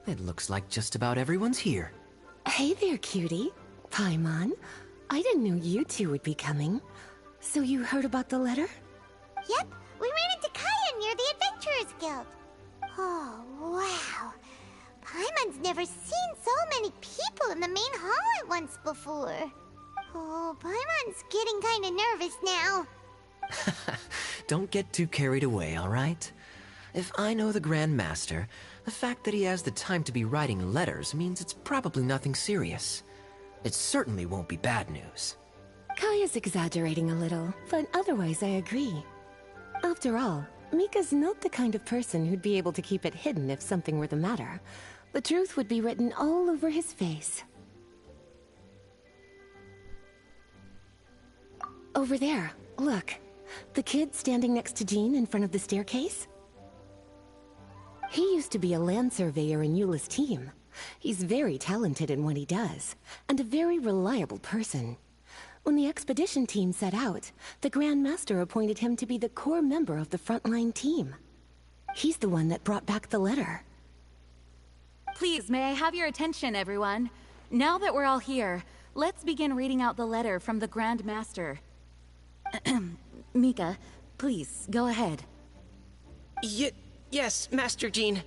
It looks like just about everyone's here. Hey there, cutie. Paimon. I didn't know you two would be coming. So you heard about the letter? Yep, we ran into Kaya near the Adventurers Guild. Oh, wow. Paimon's never seen so many people in the main hall at once before. Oh, Paimon's getting kinda nervous now. Don't get too carried away, all right? If I know the Grand Master, the fact that he has the time to be writing letters means it's probably nothing serious. It certainly won't be bad news. Kaya's exaggerating a little, but otherwise I agree. After all, Mika's not the kind of person who'd be able to keep it hidden if something were the matter. The truth would be written all over his face. Over there, look. The kid standing next to Jean in front of the staircase? He used to be a land surveyor in Eula's team. He's very talented in what he does, and a very reliable person. When the expedition team set out, the Grand Master appointed him to be the core member of the frontline team. He's the one that brought back the letter. Please, may I have your attention, everyone? Now that we're all here, let's begin reading out the letter from the Grand Master. Mika, please, go ahead. Yes, Master Jean.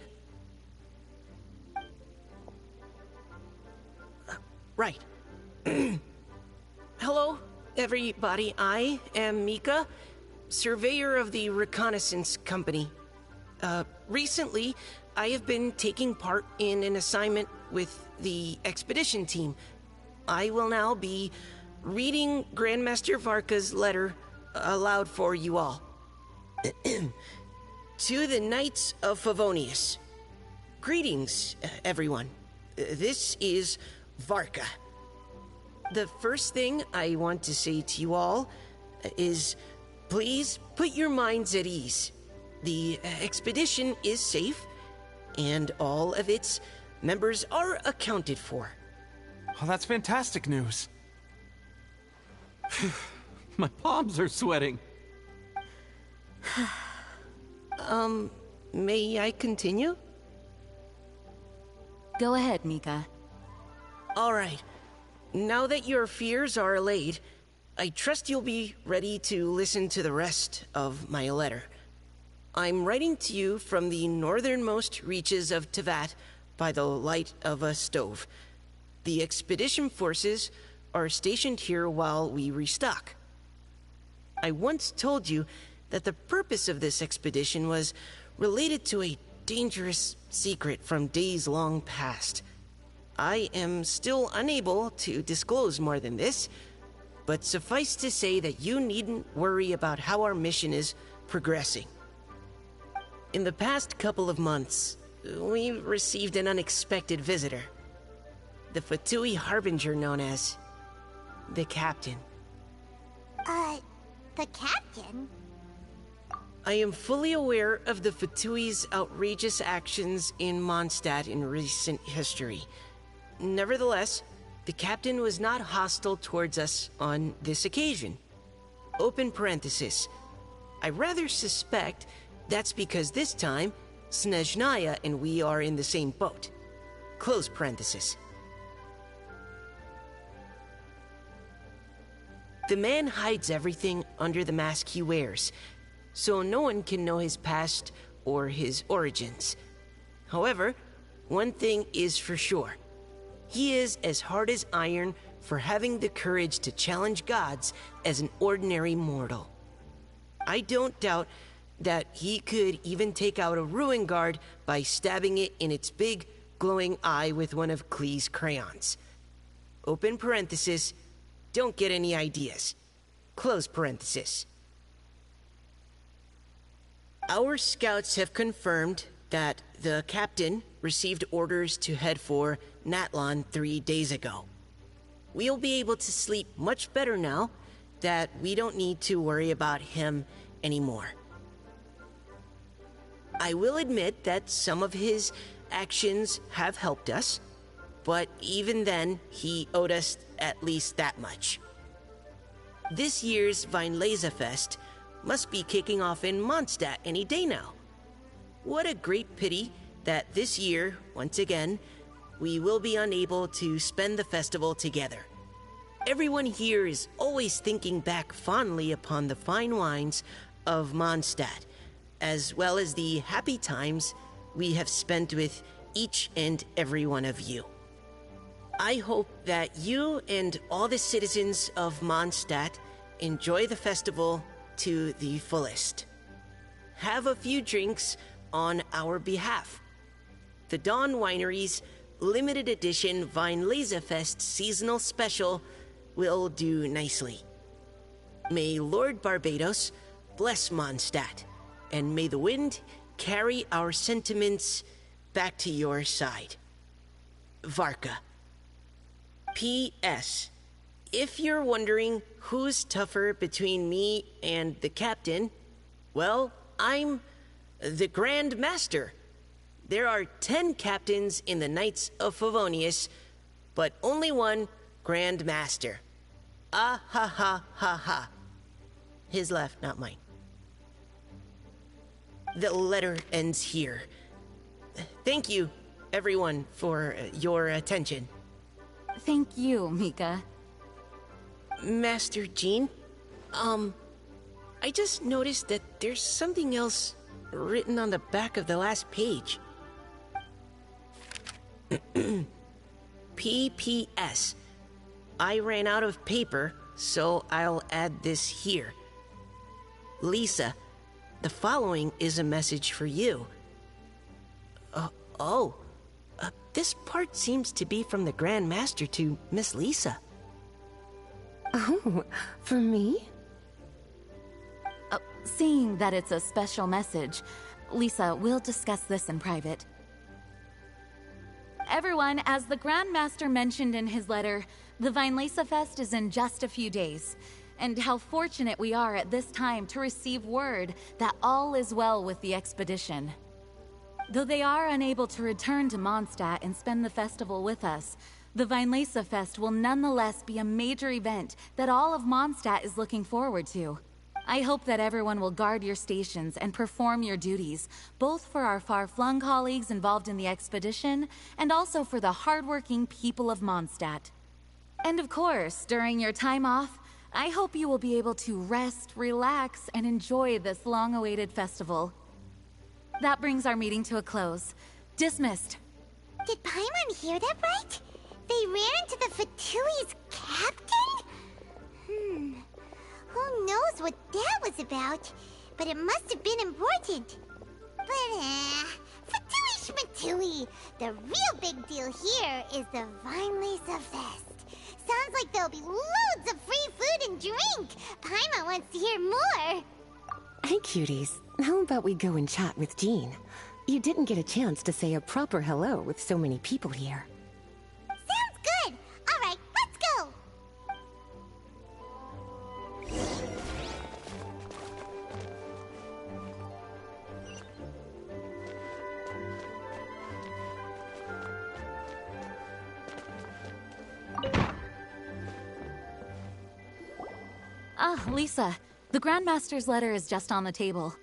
Right. Hello, everybody. I am Mika, surveyor of the Reconnaissance Company. Recently, I have been taking part in an assignment with the expedition team. I will now be reading Grandmaster Varka's letter aloud for you all. To the Knights of Favonius. Greetings, everyone. This is Varka. The first thing I want to say to you all is, please put your minds at ease. The expedition is safe, and all of its members are accounted for. Oh, that's fantastic news. My palms are sweating. May I continue? Go ahead, Mika. All right. Now that your fears are allayed, I trust you'll be ready to listen to the rest of my letter. I'm writing to you from the northernmost reaches of Tevat by the light of a stove. The expedition forces are stationed here while we restock. I once told you that the purpose of this expedition was related to a dangerous secret from days long past. I am still unable to disclose more than this, but suffice to say that you needn't worry about how our mission is progressing. In the past couple of months, we received an unexpected visitor. The Fatui Harbinger known as the Captain. The Captain? I am fully aware of the Fatui's outrageous actions in Mondstadt in recent history. Nevertheless, the Captain was not hostile towards us on this occasion. Open parenthesis. I rather suspect that's because this time, Snezhnaya and we are in the same boat. Close parenthesis. The man hides everything under the mask he wears, so no one can know his past or his origins. However, one thing is for sure. He is as hard as iron for having the courage to challenge gods as an ordinary mortal. I don't doubt that he could even take out a ruin guard by stabbing it in its big, glowing eye with one of Klee's crayons. Open parenthesis, don't get any ideas. Close parenthesis. Our scouts have confirmed that the captain received orders to head for Natlon 3 days ago. We'll be able to sleep much better now that we don't need to worry about him anymore. I will admit that some of his actions have helped us, but even then, he owed us at least that much. This year's Weinlesefest must be kicking off in Mondstadt any day now. What a great pity that this year, once again, we will be unable to spend the festival together. Everyone here is always thinking back fondly upon the fine wines of Mondstadt, as well as the happy times we have spent with each and every one of you. I hope that you and all the citizens of Mondstadt enjoy the festival to the fullest. Have a few drinks on our behalf. The Dawn Winery's limited edition Weinlesefest seasonal special will do nicely. May Lord Barbados bless Mondstadt, and may the wind carry our sentiments back to your side. Varka. P.S. If you're wondering who's tougher between me and the captain, well, I'm the Grand Master. There are 10 captains in the Knights of Favonius, but only one Grand Master. Ah ha ha ha ha. His laugh, not mine. The letter ends here. Thank you, everyone, for your attention. Thank you, Mika. Master Jean, I just noticed that there's something else written on the back of the last page. P.P.S. I ran out of paper, so I'll add this here. Lisa, the following is a message for you. This part seems to be from the Grand Master to Miss Lisa. Oh, for me? Seeing that it's a special message, Lisa, we'll discuss this in private. Everyone, as the Grand Master mentioned in his letter, the Weinlesefest is in just a few days. And how fortunate we are at this time to receive word that all is well with the expedition. Though they are unable to return to Mondstadt and spend the festival with us, the Weinlesefest will nonetheless be a major event that all of Mondstadt is looking forward to. I hope that everyone will guard your stations and perform your duties, both for our far-flung colleagues involved in the expedition, and also for the hardworking people of Mondstadt. And of course, during your time off, I hope you will be able to rest, relax, and enjoy this long-awaited festival. That brings our meeting to a close. Dismissed. Did Paimon hear that right? They ran into the Fatui's captain? Who knows what that was about? But it must have been important. But, Fatui Schmatui! The real big deal here is the Weinlesefest. Sounds like there'll be loads of free food and drink. Paimon wants to hear more. Hey, cuties. How about we go and chat with Jean? You didn't get a chance to say a proper hello with so many people here. Sounds good. All right, let's go. Ah, Lisa. The Grandmaster's letter is just on the table.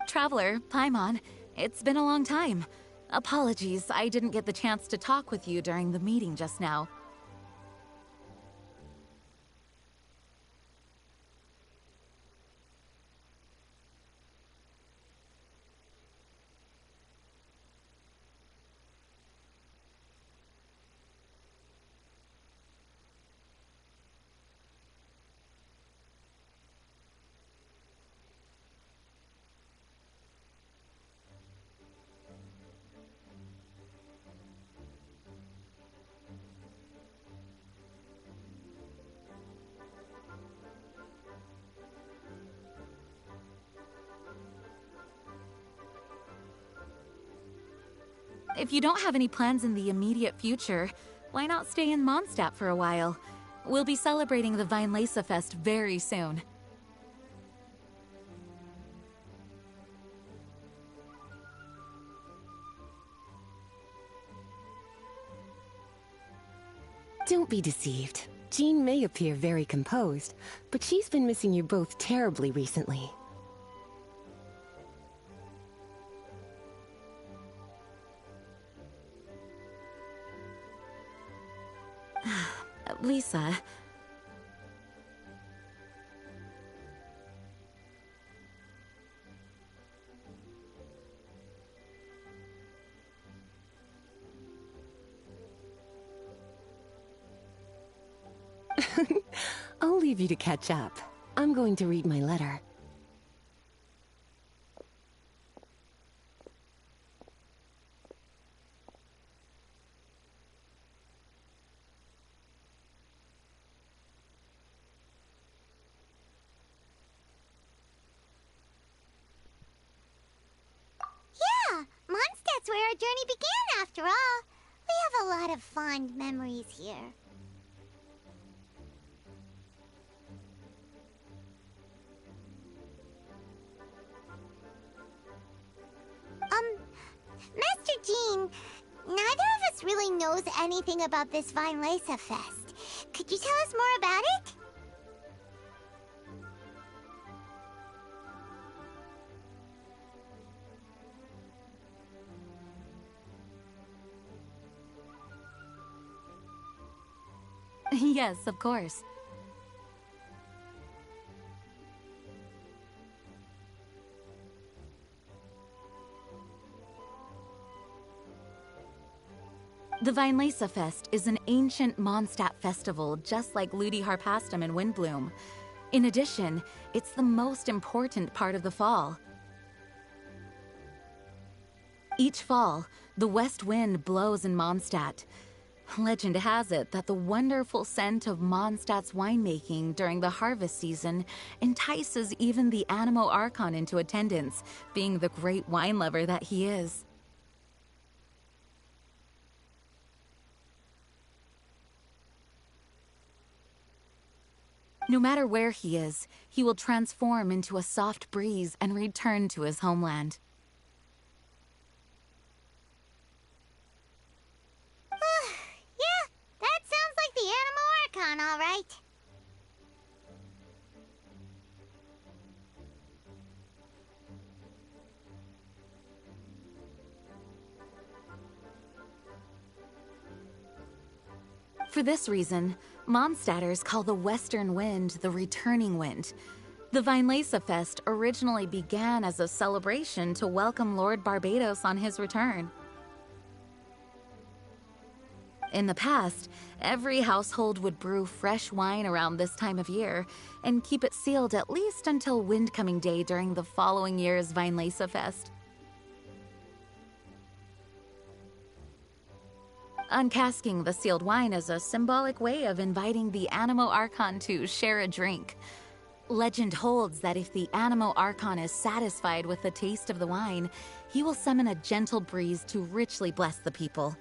Traveler, Paimon, it's been a long time. Apologies, I didn't get the chance to talk with you during the meeting just now. If you don't have any plans in the immediate future, why not stay in Mondstadt for a while? We'll be celebrating the Weinlese Fest very soon. Don't be deceived. Jean may appear very composed, but she's been missing you both terribly recently. Lisa... I'll leave you to catch up. I'm going to read my letter. Yeah, Mondstadt's where our journey began after all. We have a lot of fond memories here. Master Jean, neither of us really knows anything about this Weinlese Fest. Could you tell us more about it? Yes, of course. The Weinlese Fest is an ancient Mondstadt festival just like Ludi Harpastum and Windbloom. In addition, it's the most important part of the fall. Each fall, the west wind blows in Mondstadt. Legend has it that the wonderful scent of Mondstadt's winemaking during the harvest season entices even the Animo Archon into attendance, being the great wine lover that he is. No matter where he is, he will transform into a soft breeze and return to his homeland. Yeah, that sounds like the Animo Archon, all right. For this reason, Mondstadters call the western wind the returning wind. The Weinlese Fest originally began as a celebration to welcome Lord Barbados on his return. In the past, every household would brew fresh wine around this time of year and keep it sealed at least until Windcoming Day during the following year's Weinlese Fest. Uncasking the sealed wine is a symbolic way of inviting the Animo Archon to share a drink. Legend holds that if the Animo Archon is satisfied with the taste of the wine, he will summon a gentle breeze to richly bless the people.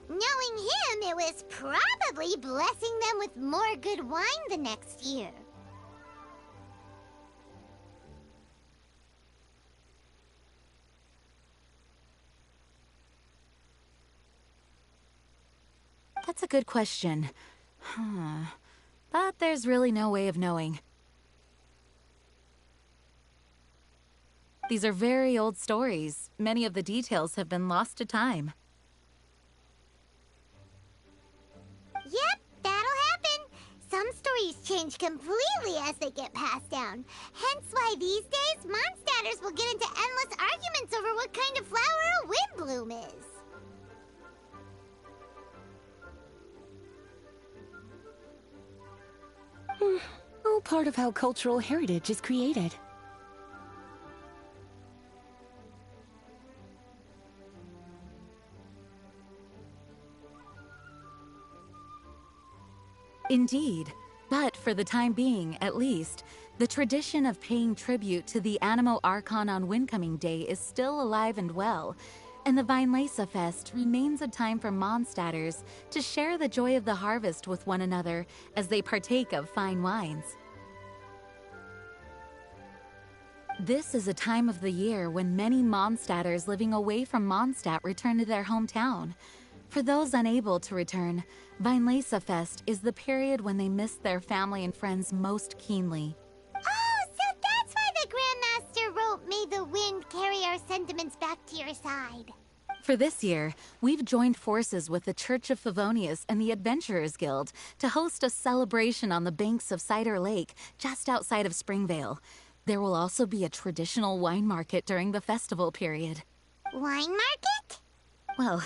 Knowing him, it was probably blessing them with more good wine the next year. That's a good question. But there's really no way of knowing. These are very old stories. Many of the details have been lost to time. Yep, that'll happen. Some stories change completely as they get passed down. Hence why these days, Mondstadters will get into endless arguments over what kind of flower a windbloom is. All part of how cultural heritage is created. Indeed. But for the time being, at least, the tradition of paying tribute to the Animo Archon on Windcoming Day is still alive and well, and the Weinlese Fest remains a time for Mondstadters to share the joy of the harvest with one another as they partake of fine wines. This is a time of the year when many Mondstadters living away from Mondstadt return to their hometown. For those unable to return, Weinlese Fest is the period when they miss their family and friends most keenly. Oh, so that's why the Grandmaster wrote, "May the wind carry our sentiments back to your side." For this year, we've joined forces with the Church of Favonius and the Adventurers Guild to host a celebration on the banks of Cider Lake, just outside of Springvale. There will also be a traditional wine market during the festival period. Wine market? Well,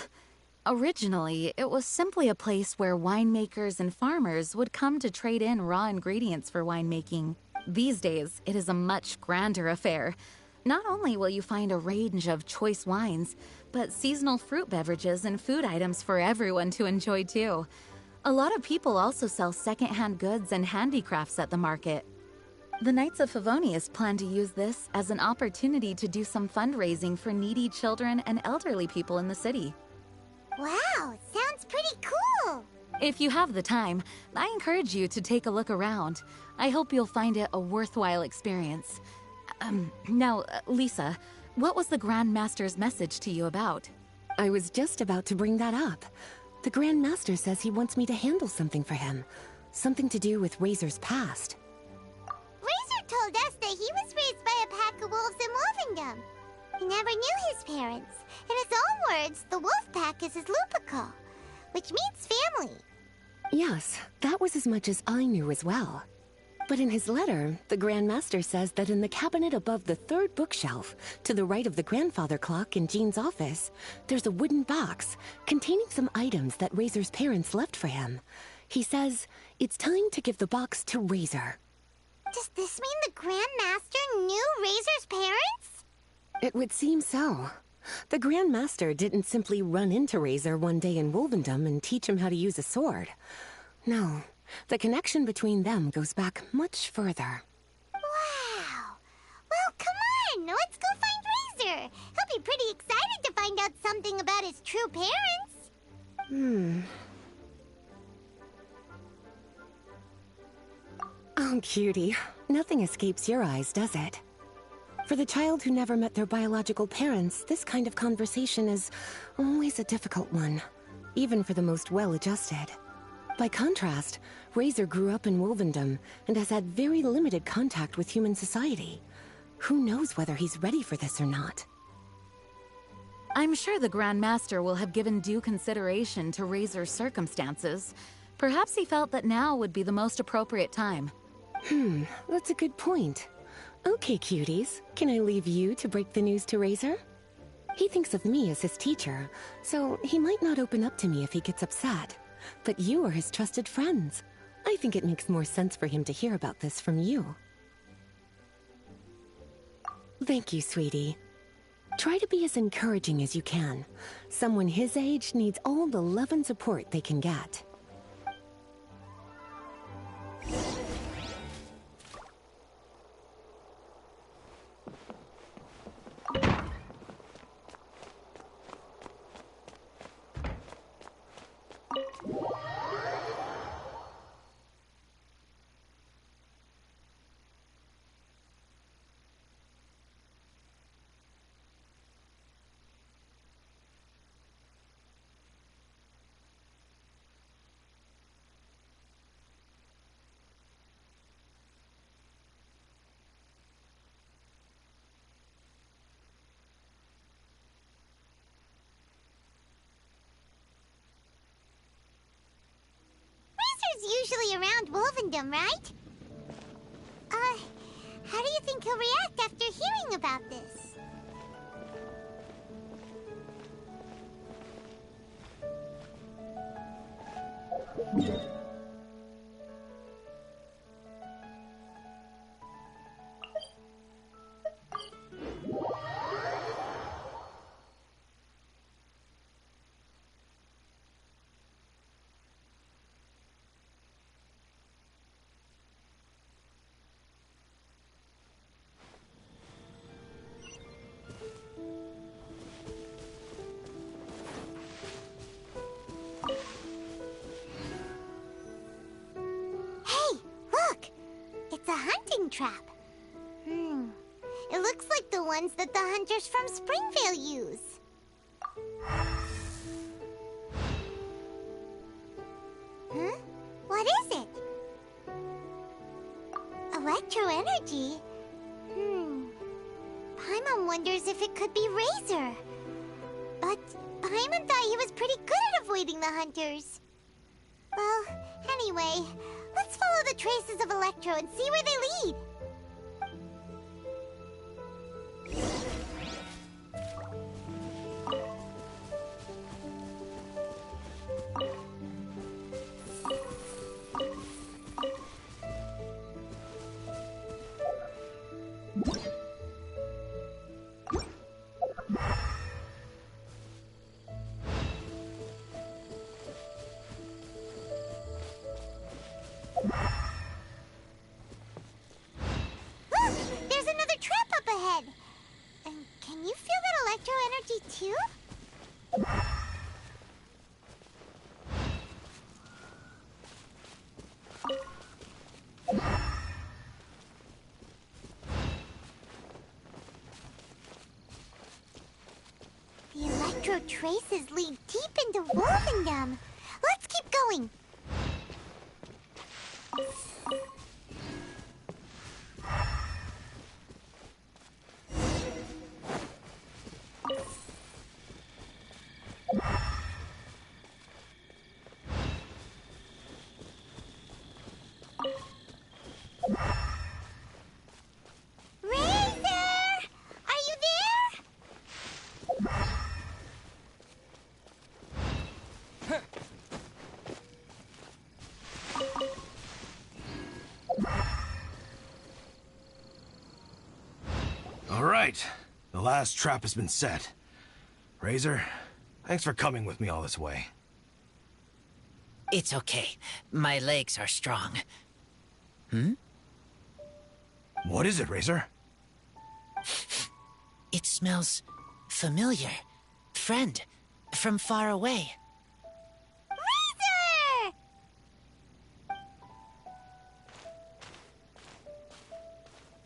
originally, it was simply a place where winemakers and farmers would come to trade in raw ingredients for winemaking. These days, it is a much grander affair. Not only will you find a range of choice wines, but seasonal fruit beverages and food items for everyone to enjoy too. A lot of people also sell secondhand goods and handicrafts at the market. The Knights of Favonius plan to use this as an opportunity to do some fundraising for needy children and elderly people in the city. Wow, sounds pretty cool. If you have the time, I encourage you to take a look around. I hope you'll find it a worthwhile experience. Now, Lisa, what was the Grand Master's message to you about? I was just about to bring that up. The Grand Master says he wants me to handle something for him. Something to do with Razor's past. Razor told us that he was raised by a pack of wolves in Wolvendom. He never knew his parents. In his own words, the wolf pack is his lupical, which means family. Yes, that was as much as I knew as well. But in his letter, the Grand Master says that in the cabinet above the third bookshelf, to the right of the grandfather clock in Jean's office, there's a wooden box containing some items that Razor's parents left for him. He says it's time to give the box to Razor. Does this mean the Grand Master knew Razor's parents? It would seem so. The Grand Master didn't simply run into Razor one day in Wolvendom and teach him how to use a sword. No, the connection between them goes back much further. Wow. Well, come on, let's go find Razor. He'll be pretty excited to find out something about his true parents. Oh, cutie. Nothing escapes your eyes, does it? For the child who never met their biological parents, this kind of conversation is always a difficult one, even for the most well-adjusted. By contrast, Razor grew up in Wolvendom and has had very limited contact with human society. Who knows whether he's ready for this or not? I'm sure the Grand Master will have given due consideration to Razor's circumstances. Perhaps he felt that now would be the most appropriate time. That's a good point. Okay, cuties, can I leave you to break the news to Razor? He thinks of me as his teacher, so he might not open up to me if he gets upset. But you are his trusted friends. I think it makes more sense for him to hear about this from you. Thank you, sweetie. Try to be as encouraging as you can. Someone his age needs all the love and support they can get. usually around Wolvendom, right? How do you think he'll react after hearing about this? A hunting trap. It looks like the ones that the hunters from Springvale use. Huh? What is it? Electro energy? Paimon wonders if it could be Razor. But Paimon thought he was pretty good at avoiding the hunters. Well, anyway, let's follow the traces of Electro and see where they lead. Too? The electro traces lead deep into Wolvendom. Let's keep going. All right, the last trap has been set. Razor, thanks for coming with me all this way. It's okay. My legs are strong. What is it, Razor? It smells familiar. Friend, from far away. Razor!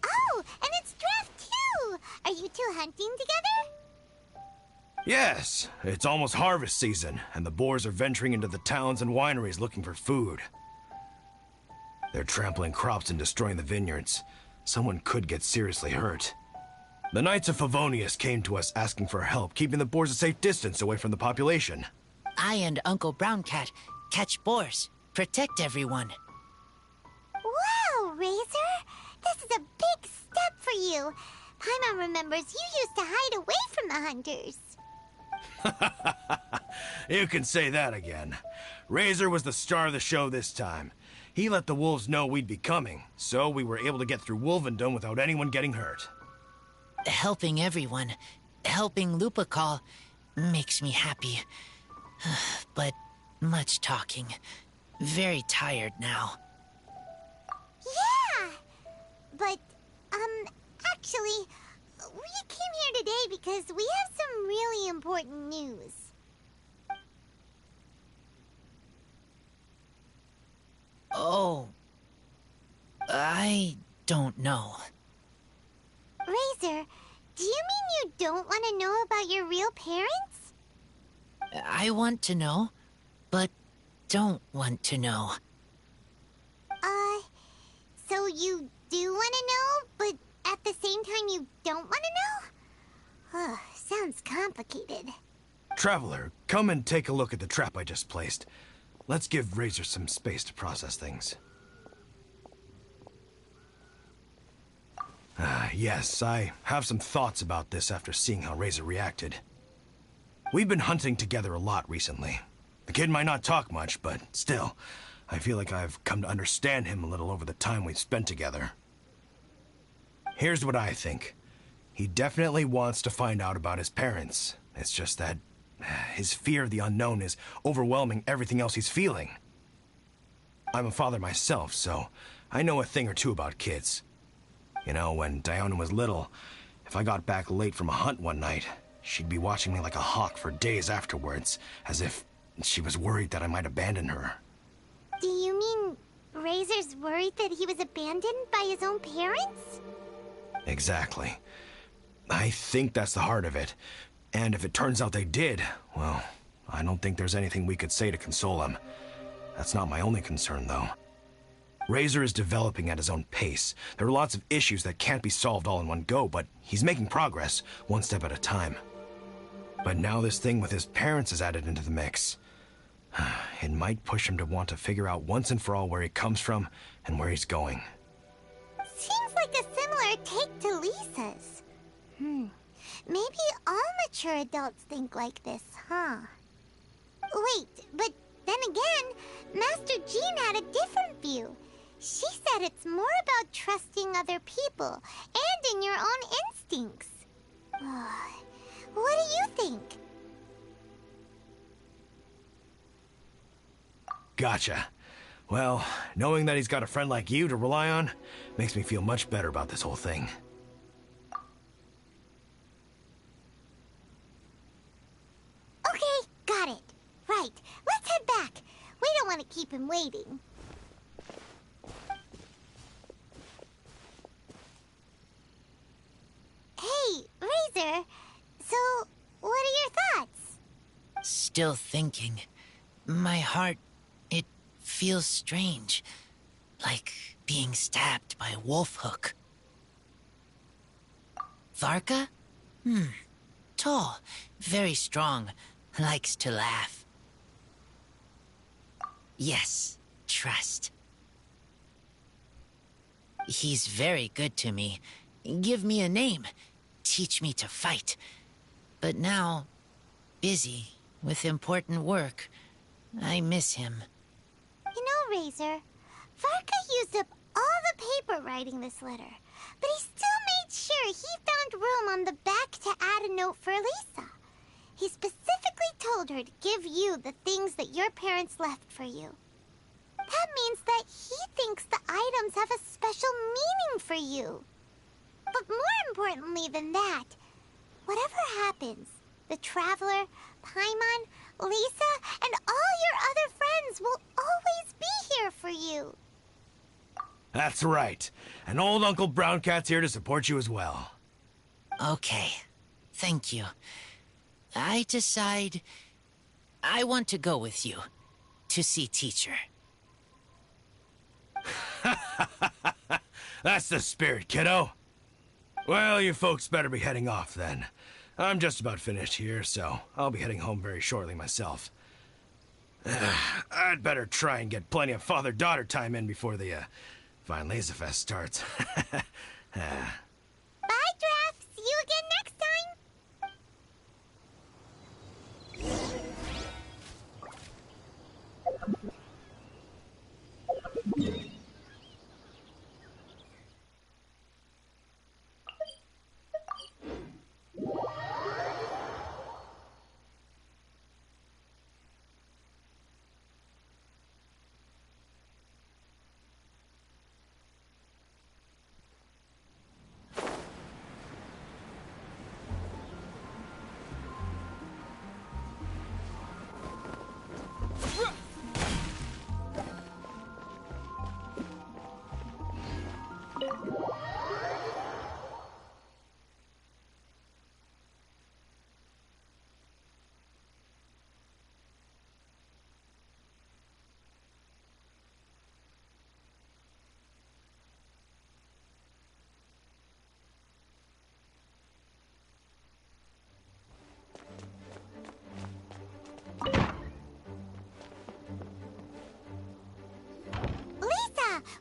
Oh, and it's Draft too! Are you two hunting together? Yes, it's almost harvest season, and the boars are venturing into the towns and wineries looking for food. They're trampling crops and destroying the vineyards. Someone could get seriously hurt. The Knights of Favonius came to us asking for help, keeping the boars a safe distance away from the population. I and Uncle Browncat catch boars, protect everyone. Wow, Razor! This is a big step for you. Paimon remembers you used to hide away from the hunters. You can say that again. Razor was the star of the show this time. He let the wolves know we'd be coming, so we were able to get through Wolvendom without anyone getting hurt. Helping everyone, helping Lupercal, makes me happy. But much talking. Very tired now. Yeah! But, actually, we came here today because we have some really important news. Oh, I don't know. Razor, do you mean you don't want to know about your real parents? I want to know, but don't want to know. So you do want to know, but at the same time you don't want to know? Sounds complicated. Traveler, come and take a look at the trap I just placed. let's give Razor some space to process things. Yes, I have some thoughts about this after seeing how Razor reacted. We've been hunting together a lot recently. The kid might not talk much, but still, I feel like I've come to understand him a little over the time we've spent together. Here's what I think. He definitely wants to find out about his parents. It's just that his fear of the unknown is overwhelming everything else he's feeling. I'm a father myself, so I know a thing or two about kids. You know, when Diana was little, if I got back late from a hunt one night, she'd be watching me like a hawk for days afterwards, as if she was worried that I might abandon her. Do you mean Razor's worried that he was abandoned by his own parents? Exactly. I think that's the heart of it. And if it turns out they did, well, I don't think there's anything we could say to console him. That's not my only concern, though. Razor is developing at his own pace. There are lots of issues that can't be solved all in one go, but he's making progress, one step at a time. But now this thing with his parents is added into the mix. It might push him to want to figure out once and for all where he comes from and where he's going. Seems like a similar take to Lisa's. Maybe all mature adults think like this, huh? Wait, but then again, Master Jean had a different view. She said it's more about trusting other people and in your own instincts. What do you think? Gotcha. Well, knowing that he's got a friend like you to rely on makes me feel much better about this whole thing. Okay, got it. Right, let's head back. We don't want to keep him waiting. Hey, Razor. So, what are your thoughts? Still thinking. My heart, it feels strange. Like being stabbed by a wolf hook. Varka? Tall, very strong, likes to laugh. Yes, trust. He's very good to me. Give me a name. Teach me to fight. But now, busy with important work. I miss him. You know, Razor, Varka used up all the paper writing this letter, but he still made sure he found room on the back to add a note for Lisa. He specifically told her to give you the things that your parents left for you. That means that he thinks the items have a special meaning for you. But more importantly than that, whatever happens, the Traveler, Paimon, Lisa, and all your other friends will always be here for you. That's right. And old Uncle Brown Cat's here to support you as well. Okay, thank you. I decide I want to go with you to see teacher. That's the spirit, kiddo. Well, you folks better be heading off then. I'm just about finished here, so I'll be heading home very shortly myself. I'd better try and get plenty of father-daughter time in before the Fenris Fest starts. Bye, Draft. See you again next time.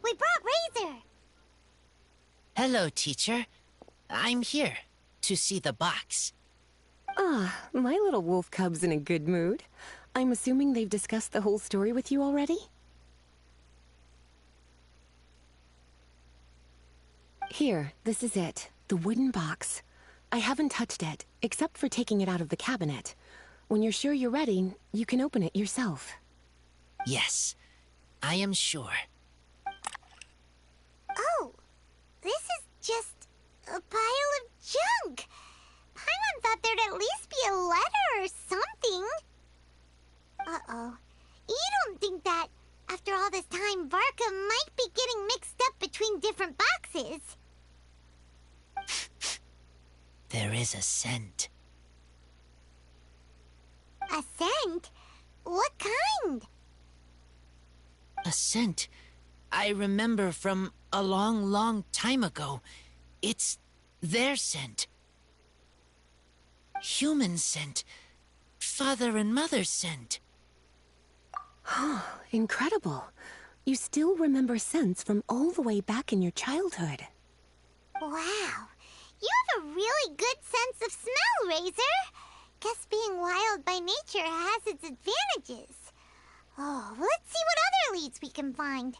we brought Razor. Hello, teacher. I'm here to see the box. Ah, my little wolf cub's in a good mood. I'm assuming they've discussed the whole story with you already? Here, this is it. The wooden box. I haven't touched it, except for taking it out of the cabinet. When you're sure you're ready, you can open it yourself. Yes, I am sure. Oh, this is just a pile of junk. Paimon thought there'd at least be a letter or something. Uh-oh. You don't think that, after all this time, Varka might be getting mixed up between different boxes? There is a scent. A scent? What kind? A scent I remember from a long, long time ago. It's their scent. Human scent. Father and mother scent. Incredible. You still remember scents from all the way back in your childhood. Wow. You have a really good sense of smell, Razor. Guess being wild by nature has its advantages. Oh, let's see what other leads we can find.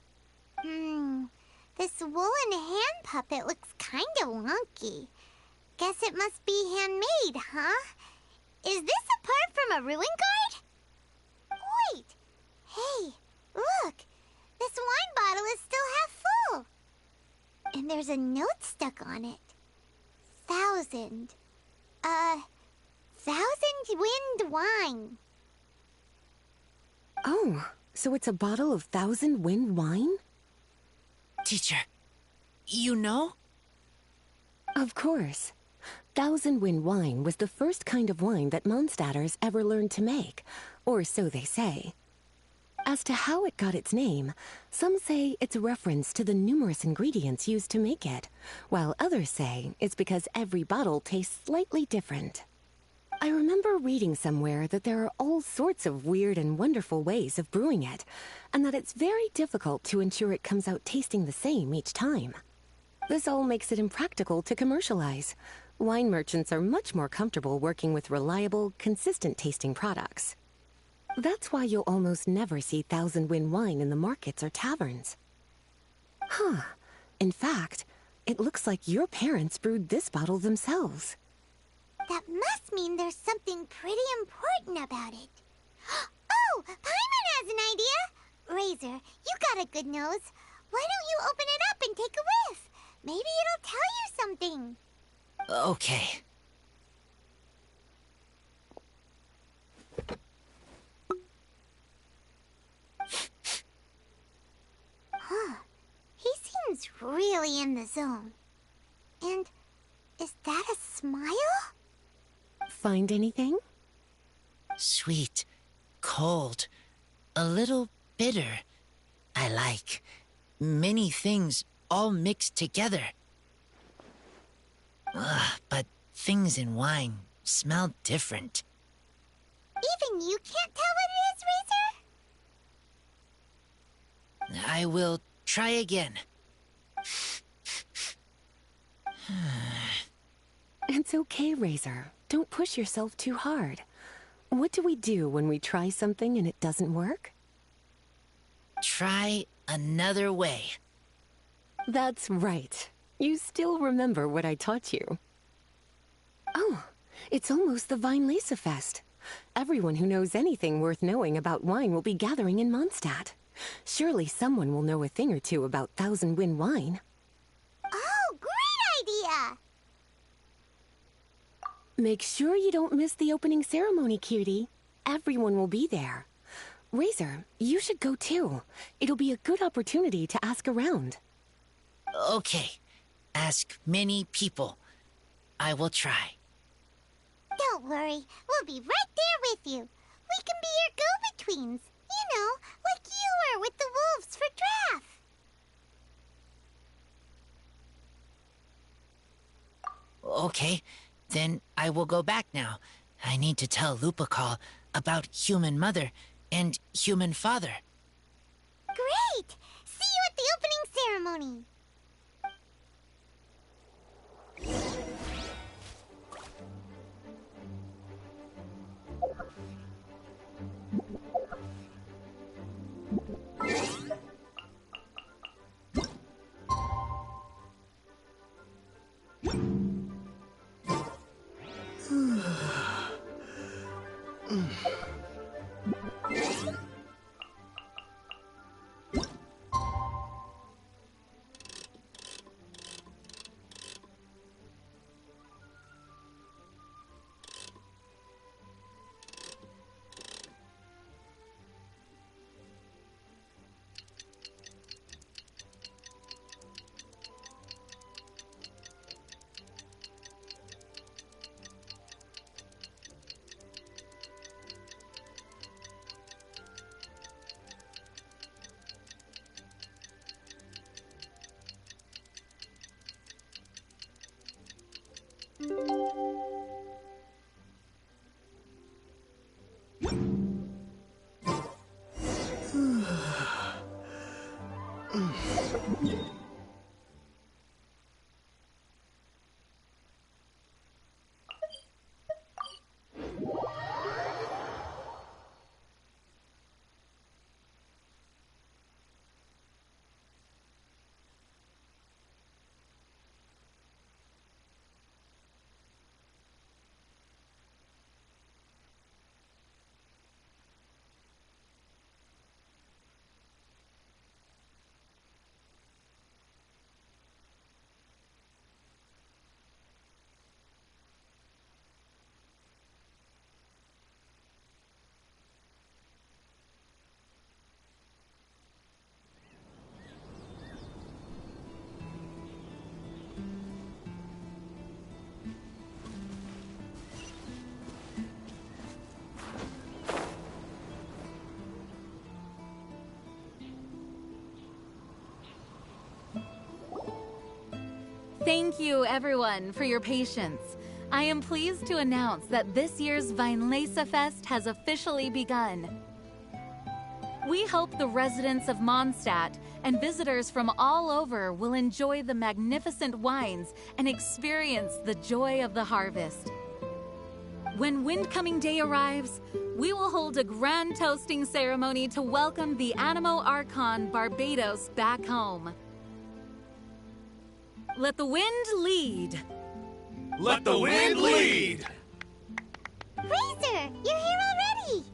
This woolen hand puppet looks kinda wonky. Guess it must be handmade, huh? Is this a part from a ruin guard? Wait! Hey, look! This wine bottle is still half full. And there's a note stuck on it. 1,000. 1,000 wind wine. Oh, so it's a bottle of 1,000 wind wine? Teacher, you know? Of course. 1,000 wind wine was the first kind of wine that Mondstadters ever learned to make, or so they say. As to how it got its name, some say it's a reference to the numerous ingredients used to make it, while others say it's because every bottle tastes slightly different. I remember reading somewhere that there are all sorts of weird and wonderful ways of brewing it, and that it's very difficult to ensure it comes out tasting the same each time. This all makes it impractical to commercialize. Wine merchants are much more comfortable working with reliable, consistent-tasting products. That's why you'll almost never see 1,000 wind wine in the markets or taverns. Huh. In fact, it looks like your parents brewed this bottle themselves. That must mean there's something pretty important about it. Oh, Paimon has an idea! Razor, you got a good nose. Why don't you open it up and take a whiff? Maybe it'll tell you something. Okay. Huh. He seems really in the zone. And is that a smile? Find anything? Sweet, cold, a little bitter. I like many things all mixed together. But things in wine smell different. Even you can't tell what it is, Razor? I will try again. It's okay, Razor. Don't push yourself too hard. What do we do when we try something and it doesn't work? Try another way. That's right. You still remember what I taught you. Oh, it's almost the Weinlese Fest. Everyone who knows anything worth knowing about wine will be gathering in Mondstadt. Surely someone will know a thing or two about 1,000 wind wine. Oh, great idea! Make sure you don't miss the opening ceremony, cutie. Everyone will be there. Razor, you should go too. It'll be a good opportunity to ask around. Okay. Ask many people. I will try. Don't worry, we'll be right there with you. We can be your go-betweens. You know, like you were with the wolves for Draff. Okay, then I will go back now. I need to tell Lupacol about human mother and human father. Great! See you at the opening ceremony. Thank you, everyone, for your patience. I am pleased to announce that this year's Weinlese Fest has officially begun. We hope the residents of Mondstadt and visitors from all over will enjoy the magnificent wines and experience the joy of the harvest. When Windcoming Day arrives, we will hold a grand toasting ceremony to welcome the Animo Archon Barbados back home. Let the wind lead. Let the wind lead! Razor, you're here already!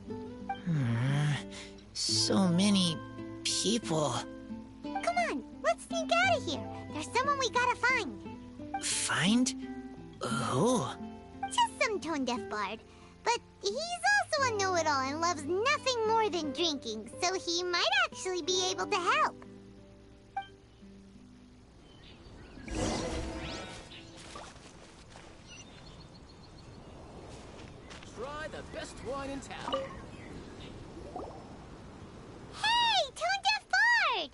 So many people. Come on, let's sneak out of here. There's someone we gotta find. Find? Who? Just some tone-deaf bard. But he's also a know-it-all and loves nothing more than drinking, so he might actually be able to help. Try the best wine in town. Hey, tone-deaf bard!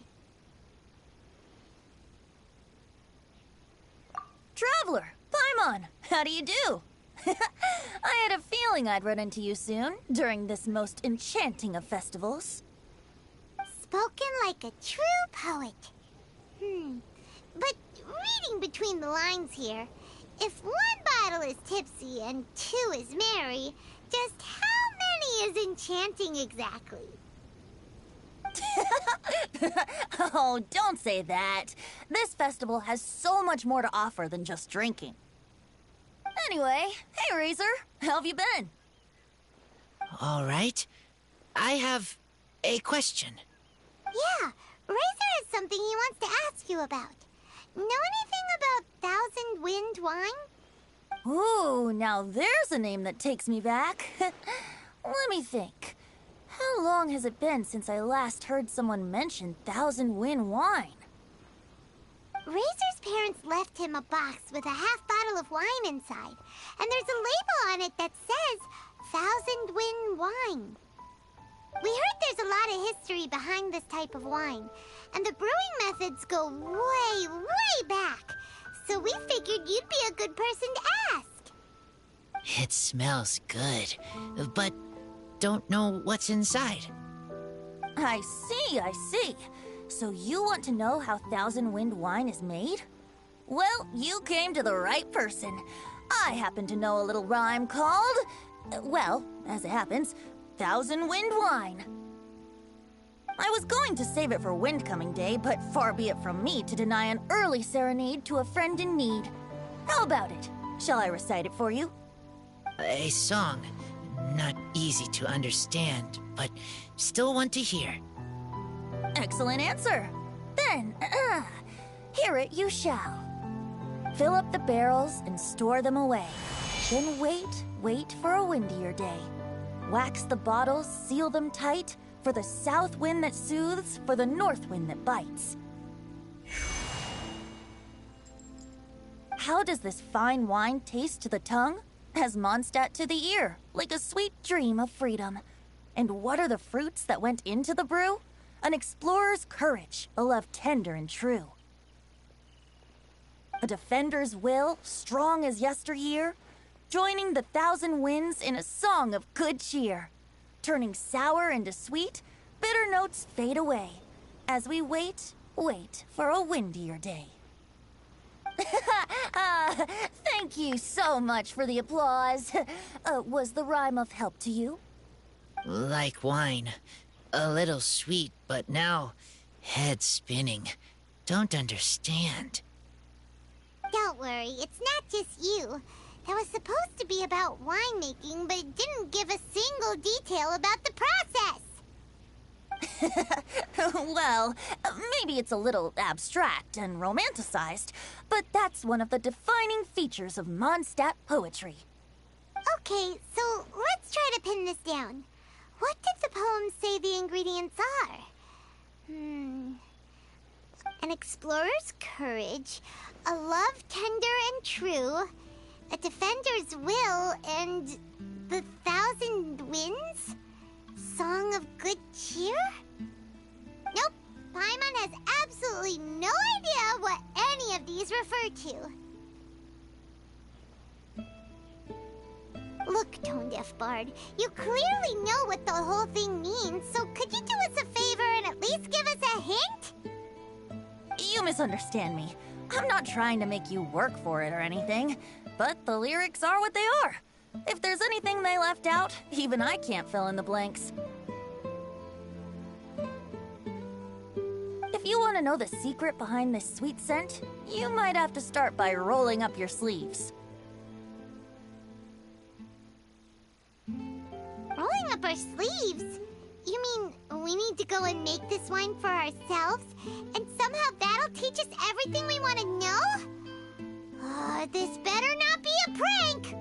Traveler, Paimon, how do you do? I had a feeling I'd run into you soon, during this most enchanting of festivals. Spoken like a true poet. But reading between the lines here, if one bottle is tipsy and two is merry, just how many is enchanting exactly? Oh, don't say that. This festival has so much more to offer than just drinking. Anyway, hey Razor, how have you been? All right. I have a question. Yeah, Razor has something he wants to ask you about. Know anything about Thousand Wind wine? Ooh, now there's a name that takes me back. Let me think. How long has it been since I last heard someone mention Thousand Wind wine? Razor's parents left him a box with a half bottle of wine inside, and there's a label on it that says Thousand Wind wine. We heard there's a lot of history behind this type of wine, and the brewing methods go way, way back. So we figured you'd be a good person to ask. It smells good, but don't know what's inside. I see, I see. So you want to know how Thousand Wind wine is made? Well, you came to the right person. I happen to know a little rhyme called, well, as it happens, Thousand Wind wine. I was going to save it for Windcoming Day, but far be it from me to deny an early serenade to a friend in need. How about it? Shall I recite it for you? A song. Not easy to understand, but still one to hear. Excellent answer. Then, hear it you shall. Fill up the barrels and store them away. Then wait for a windier day. Wax the bottles, seal them tight, for the south wind that soothes, for the north wind that bites. How does this fine wine taste to the tongue? As Mondstadt to the ear, like a sweet dream of freedom. And what are the fruits that went into the brew? An explorer's courage, a love tender and true. A defender's will, strong as yesteryear, joining the thousand winds in a song of good cheer. Turning sour into sweet, bitter notes fade away, as we wait for a windier day. Thank you so much for the applause. Was the rhyme of help to you? Like wine. A little sweet, but now head spinning. Don't understand. Don't worry, it's not just you. That was supposed to be about winemaking, but it didn't give a single detail about the process. Well, maybe it's a little abstract and romanticized, but that's one of the defining features of Mondstadt poetry. Okay, so let's try to pin this down. What did the poem say the ingredients are? An explorer's courage, a love tender and true, a defender's will, and the thousand winds? Song of good cheer? Nope, Paimon has absolutely no idea what any of these refer to. Look, Tone-Deaf Bard, you clearly know what the whole thing means, so could you do us a favor and at least give us a hint? You misunderstand me. I'm not trying to make you work for it or anything, but the lyrics are what they are. If there's anything they left out, even I can't fill in the blanks. If you want to know the secret behind this sweet scent, you might have to start by rolling up your sleeves. Rolling up our sleeves? You mean we need to go and make this wine for ourselves, and somehow that'll teach us everything we want to know? This better not be a prank!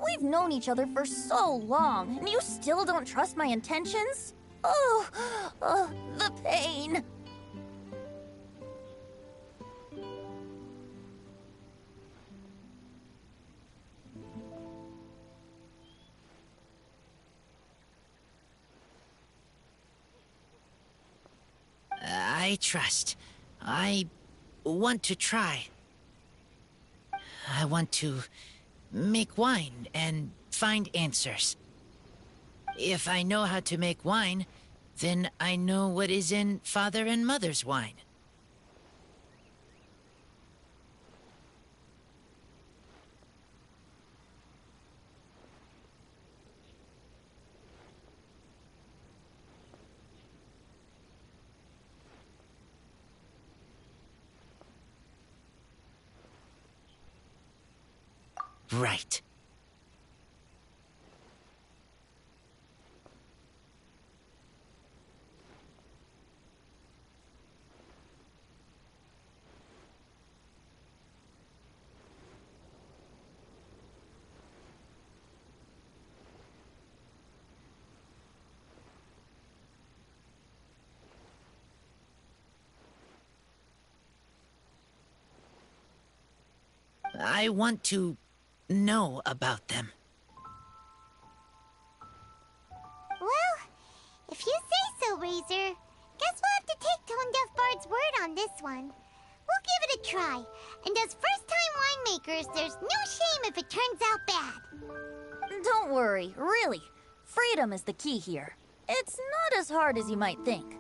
We've known each other for so long, and you still don't trust my intentions? Oh, the pain. I trust. I want to try. I want to make wine and find answers. If I know how to make wine, then I know what is in Father and Mother's wine. Right. I want to know about them. Well, if you say so, Razor, guess we'll have to take Tone-Deaf Bard's word on this one. We'll give it a try, and as first-time winemakers, there's no shame if it turns out bad. Don't worry, really. Freedom is the key here. It's not as hard as you might think.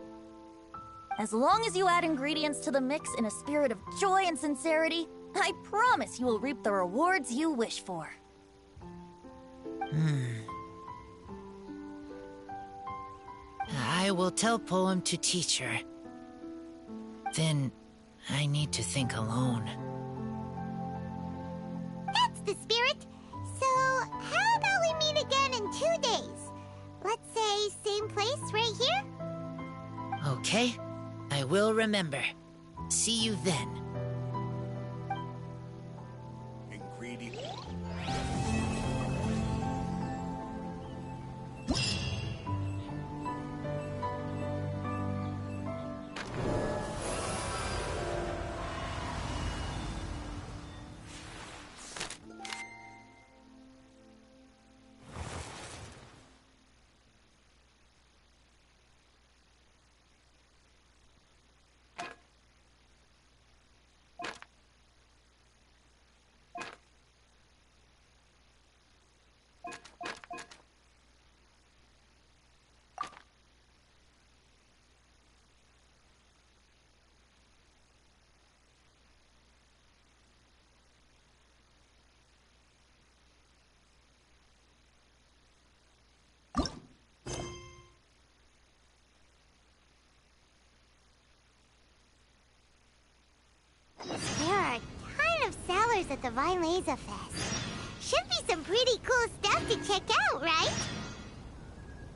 As long as you add ingredients to the mix in a spirit of joy and sincerity, I promise you will reap the rewards you wish for. I will tell Poem to teacher. Then I need to think alone. That's the spirit. So, how about we meet again in 2 days? Let's say same place right here? Okay, I will remember. See you then. Ingredient. There are a ton of sellers at the Vine Laser Fest. Should be some pretty cool stuff to check out, right?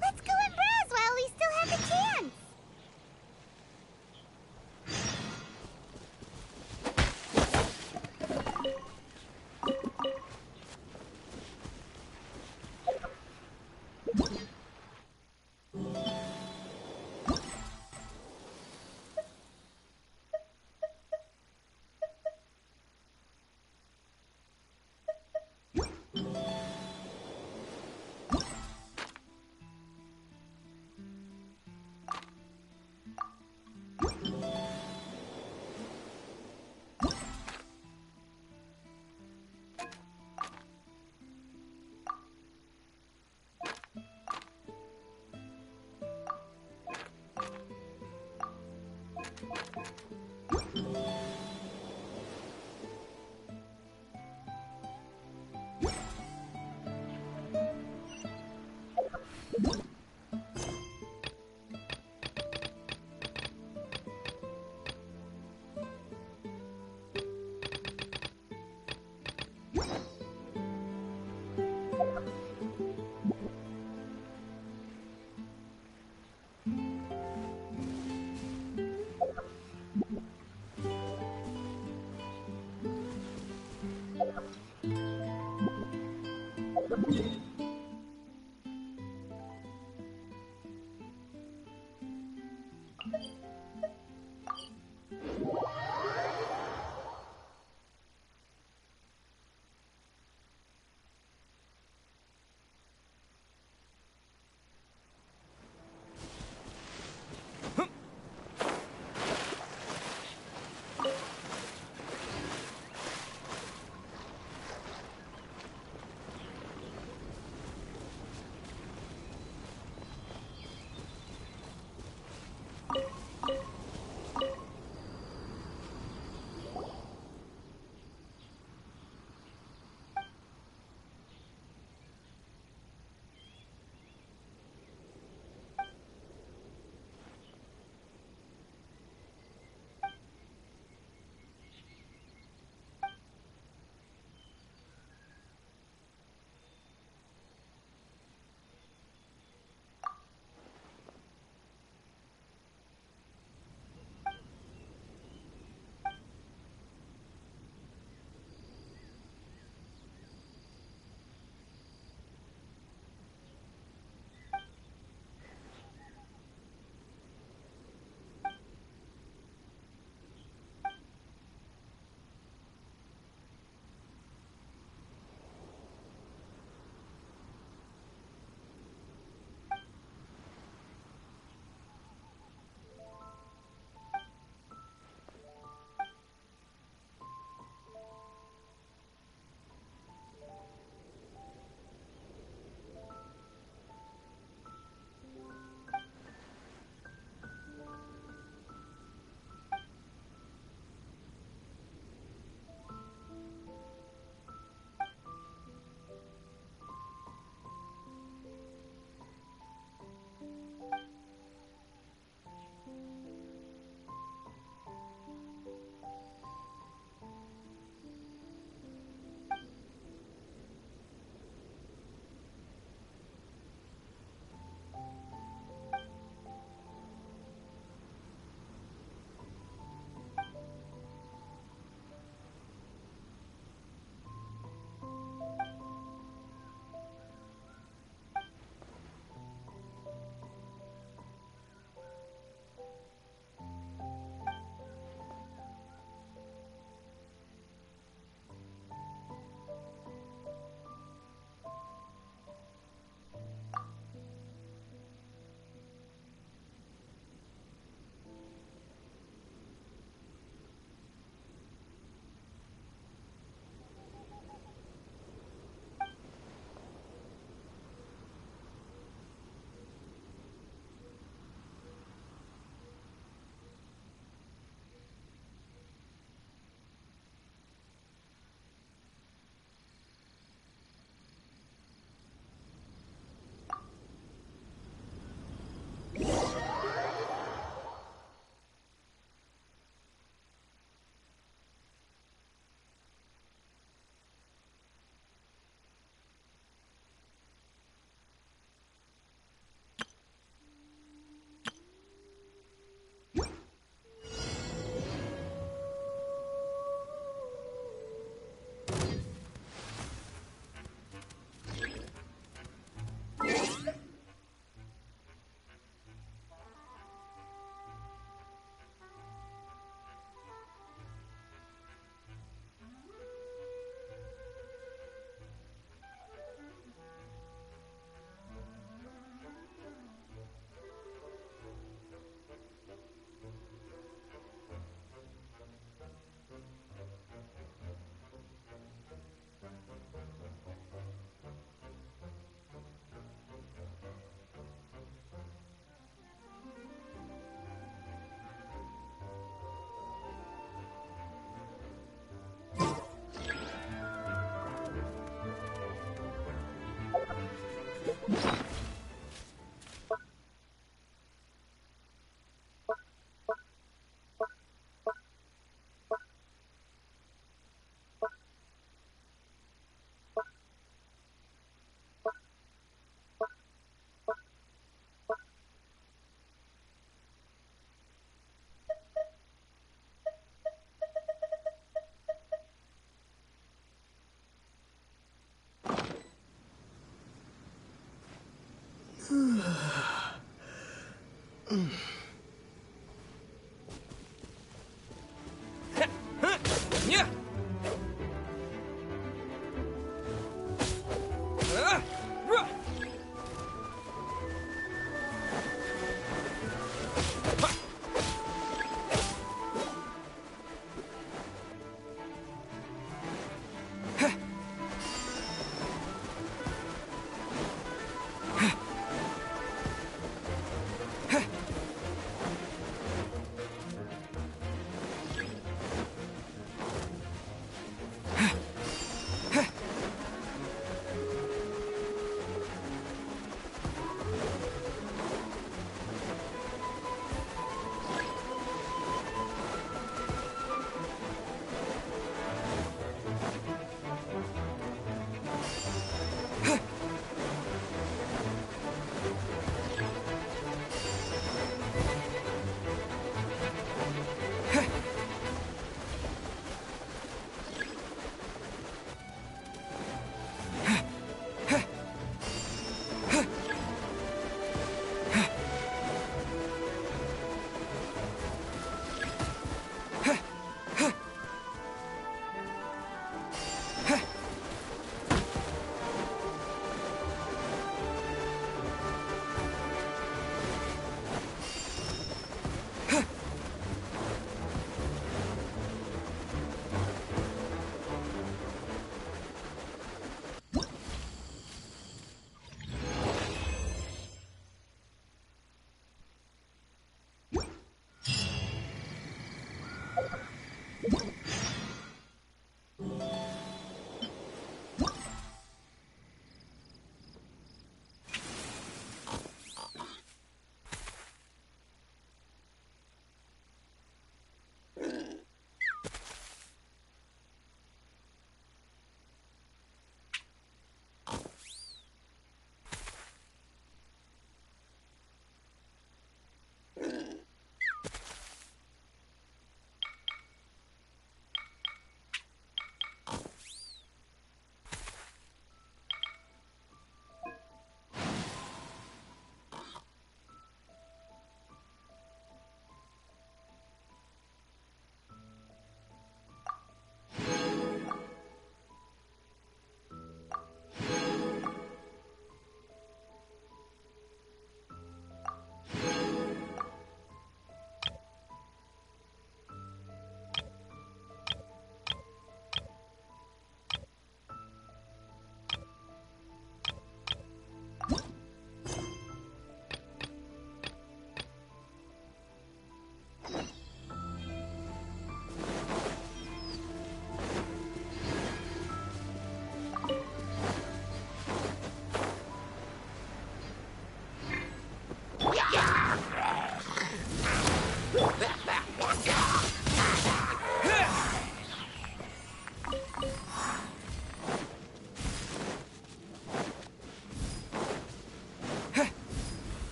Let's go and browse while we still have the chance.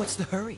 What's the hurry?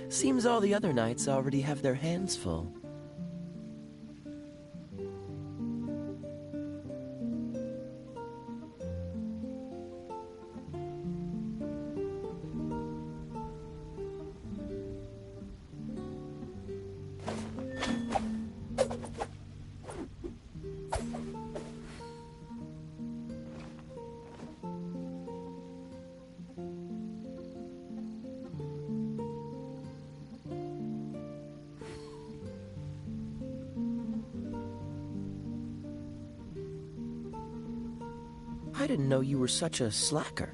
Seems all the other knights already have their hands full. I didn't know you were such a slacker.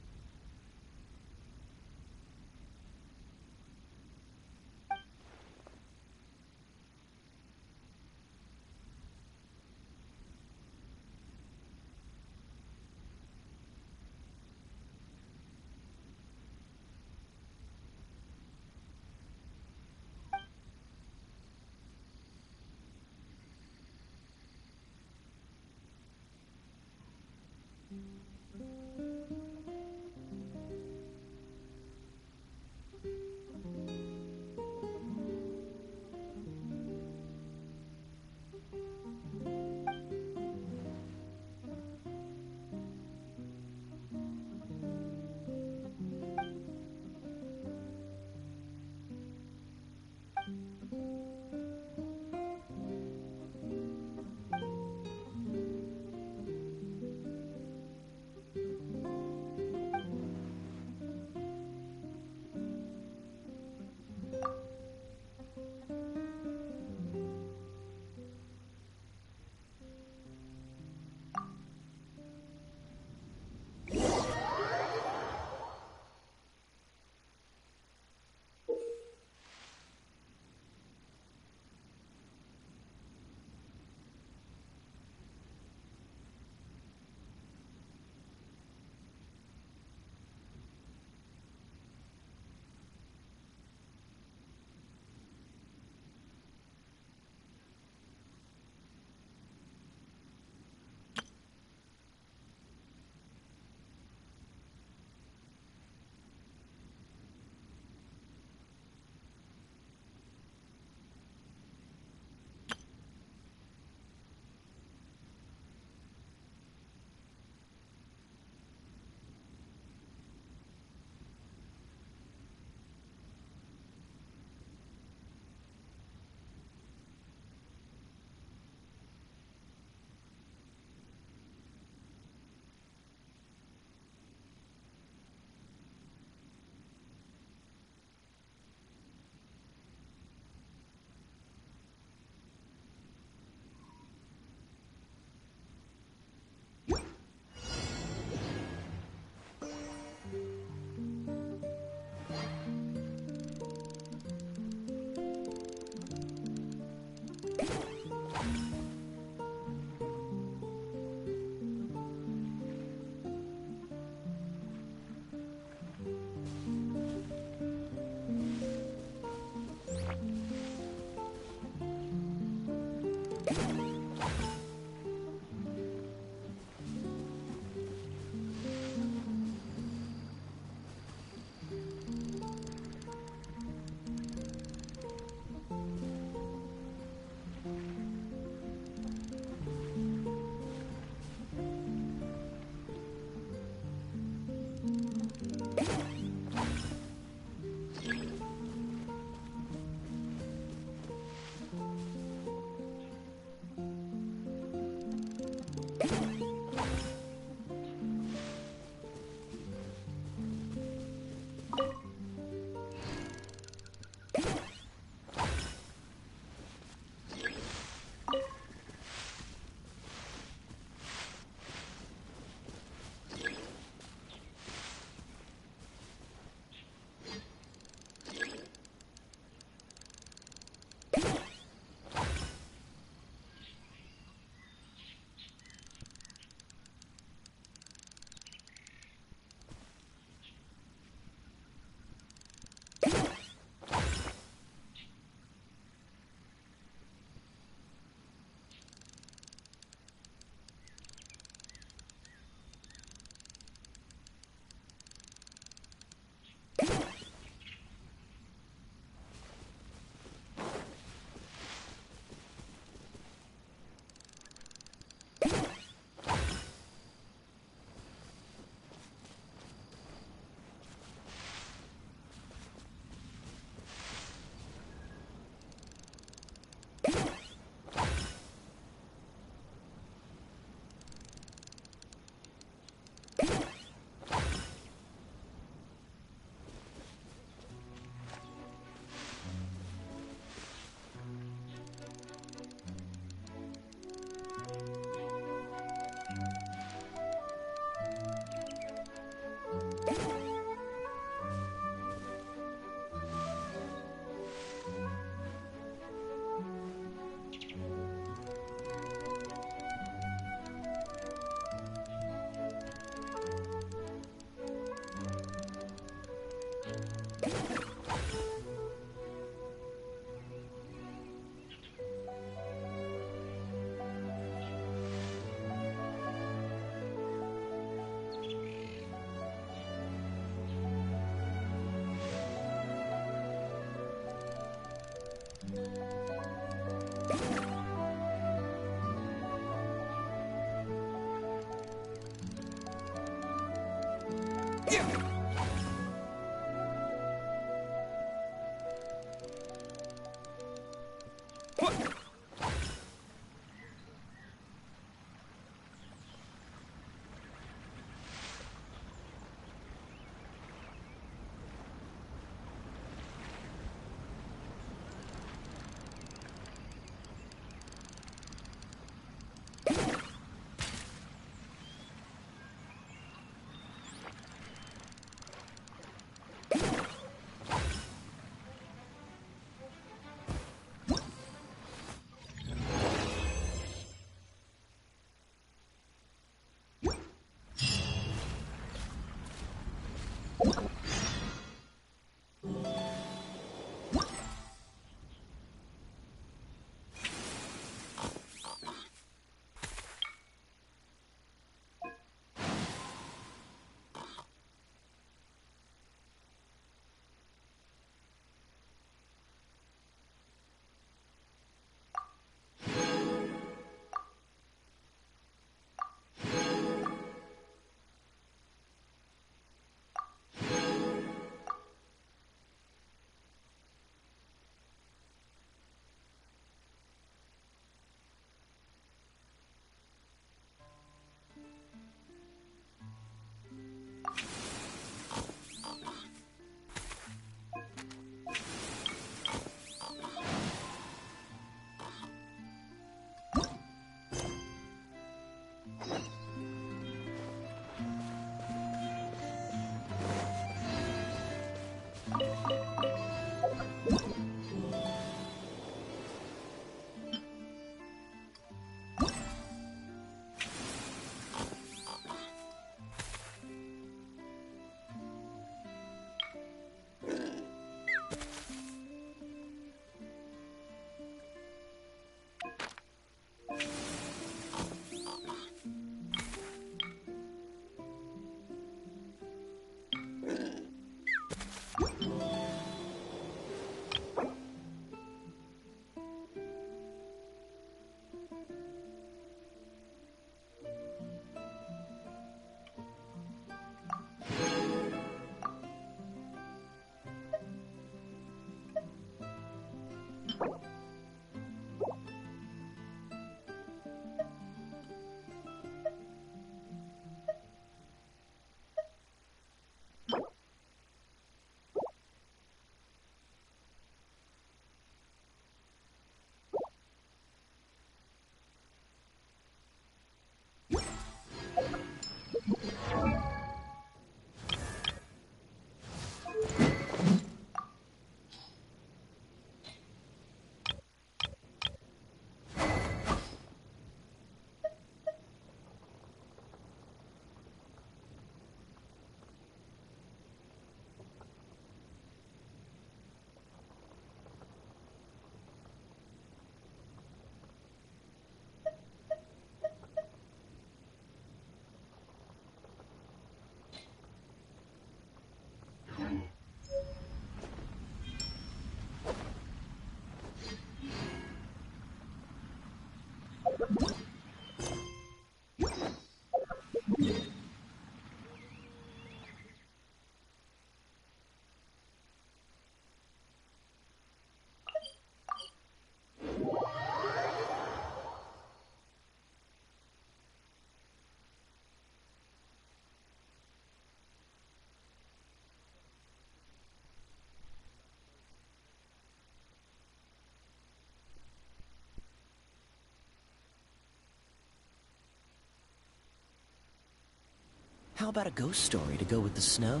How about a ghost story to go with the snow?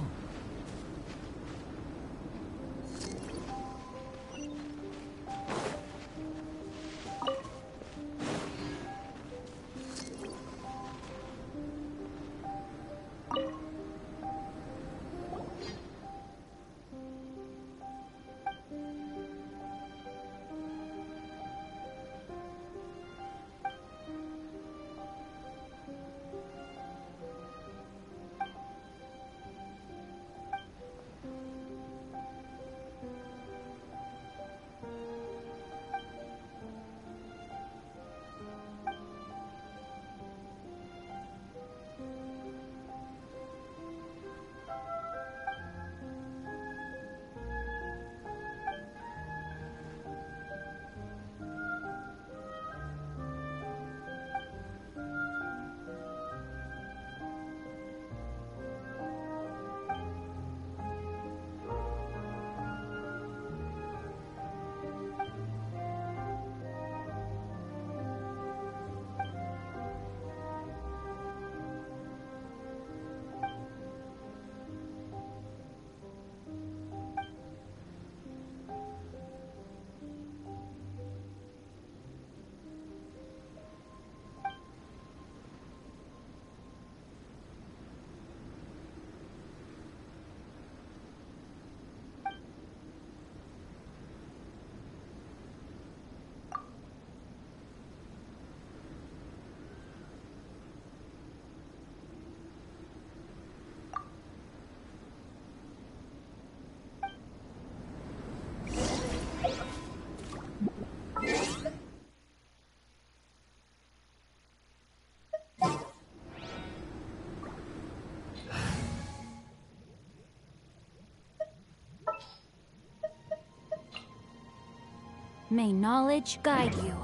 May knowledge guide you.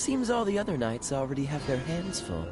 Seems all the other knights already have their hands full.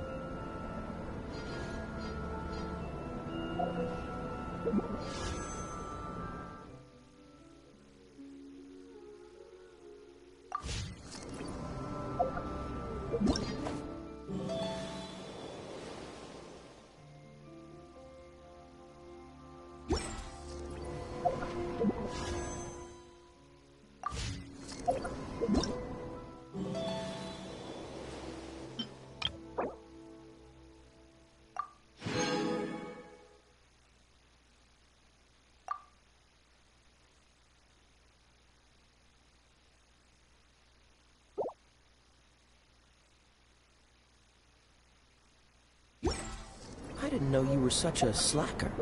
I didn't know you were such a slacker.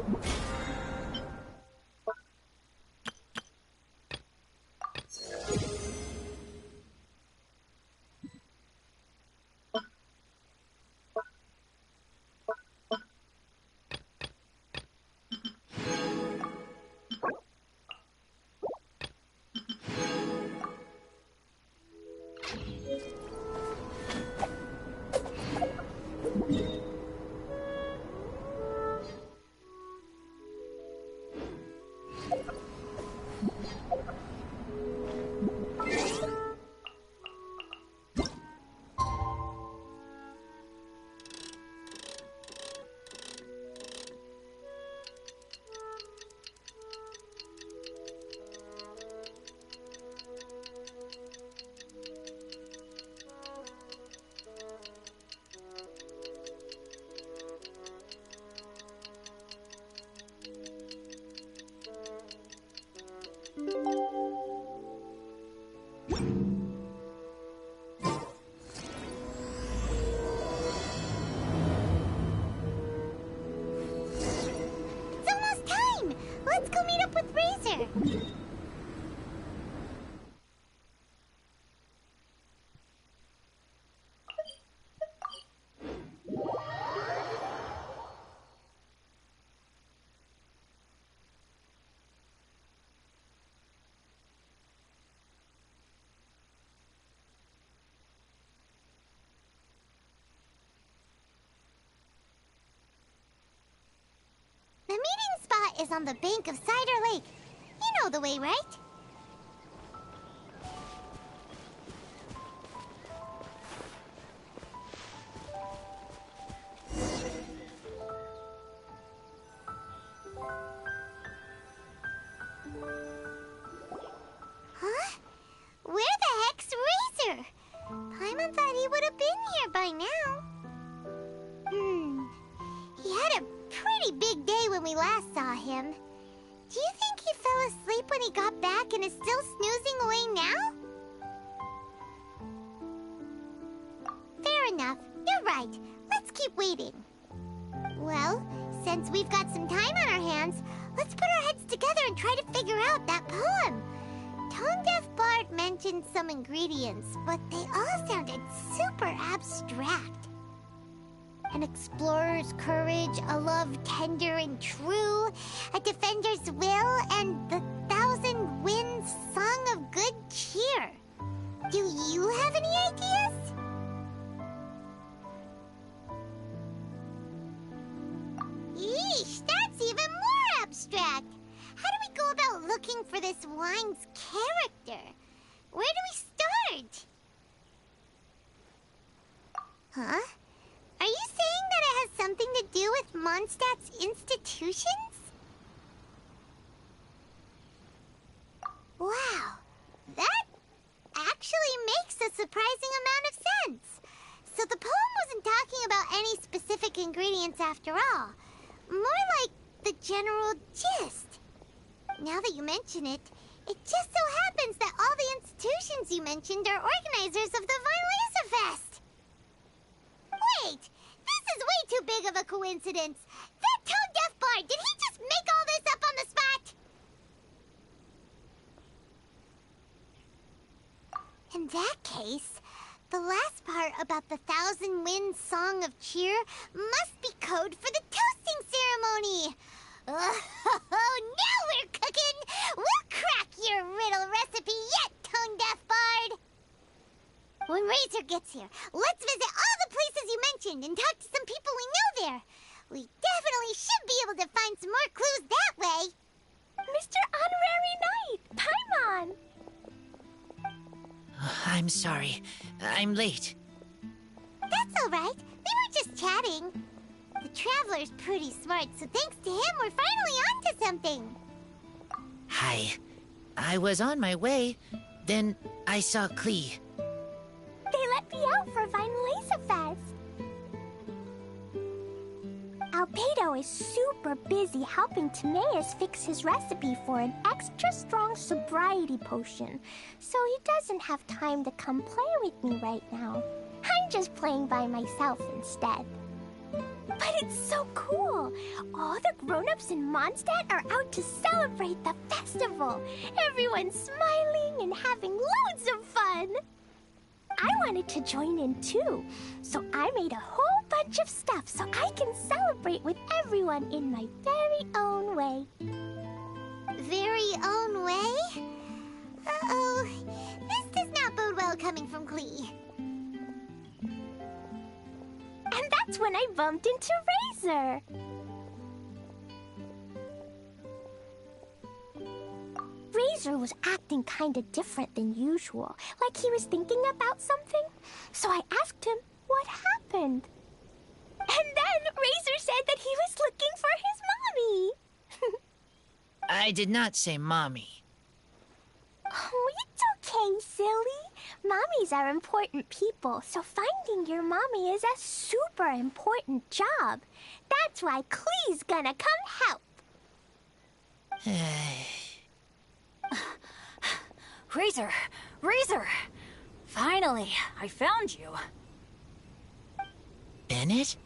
The meeting spot is on the bank of Cider Lake. You know the way, right? Huh? Where the heck's Razor? Paimon thought he would have been here by now. He had a pretty big day when we last saw him. Do you think he fell asleep when he got back and is still snoozing away now? Fair enough. You're right. Let's keep waiting. Well, since we've got some time on our hands, let's put our heads together and try to figure out that poem. Tone-deaf Bard mentioned some ingredients, but they all sounded super abstract. An explorer's courage, a love tender and true, a defender's will, and the thousand winds song of good cheer. Do you have any ideas? Yeesh, that's even more abstract. How do we go about looking for this wine's character? Where do we start? Huh? Are you saying that it has something to do with Mondstadt's institutions? Wow, that actually makes a surprising amount of sense. So the poem wasn't talking about any specific ingredients after all. More like the general gist. Now that you mention it, it just so happens that all the institutions you mentioned are organizers of the Fenris Fest. Wait! This is way too big of a coincidence. That tone-deaf bard, did he just make all this up on the spot? In that case, the last part about the Thousand Winds Song of Cheer must be code for the toasting ceremony. Oh, now we're cooking! We'll crack your riddle recipe yet, tone-deaf bard! When When Razor gets here, let's visit all the places you mentioned and talk to some people we know there. We definitely should be able to find some more clues that way. Mr. Honorary Knight, Paimon! I'm sorry. I'm late. That's all right. We were just chatting. The Traveler's pretty smart, so thanks to him, we're finally onto something. Hi. I was on my way, then I saw Klee. They let me out for Vinyl Fest. Albedo is super busy helping Timaeus fix his recipe for an extra strong sobriety potion, so he doesn't have time to come play with me right now. I'm just playing by myself instead. But it's so cool! All the grown-ups in Mondstadt are out to celebrate the festival. Everyone's smiling and having loads of fun. I wanted to join in too, so I made a whole bunch of stuff so I can celebrate with everyone in my very own way. Very own way? Uh-oh. This does not bode well coming from Klee. And that's when I bumped into Razor. Razor was acting kinda different than usual, like he was thinking about something. So I asked him what happened. And then Razor said that he was looking for his mommy. I did not say mommy. Oh, it's okay, silly. Mommies are important people, so finding your mommy is a super important job. That's why Klee's gonna come help. Razor! Razor! Finally, I found you. Bennett?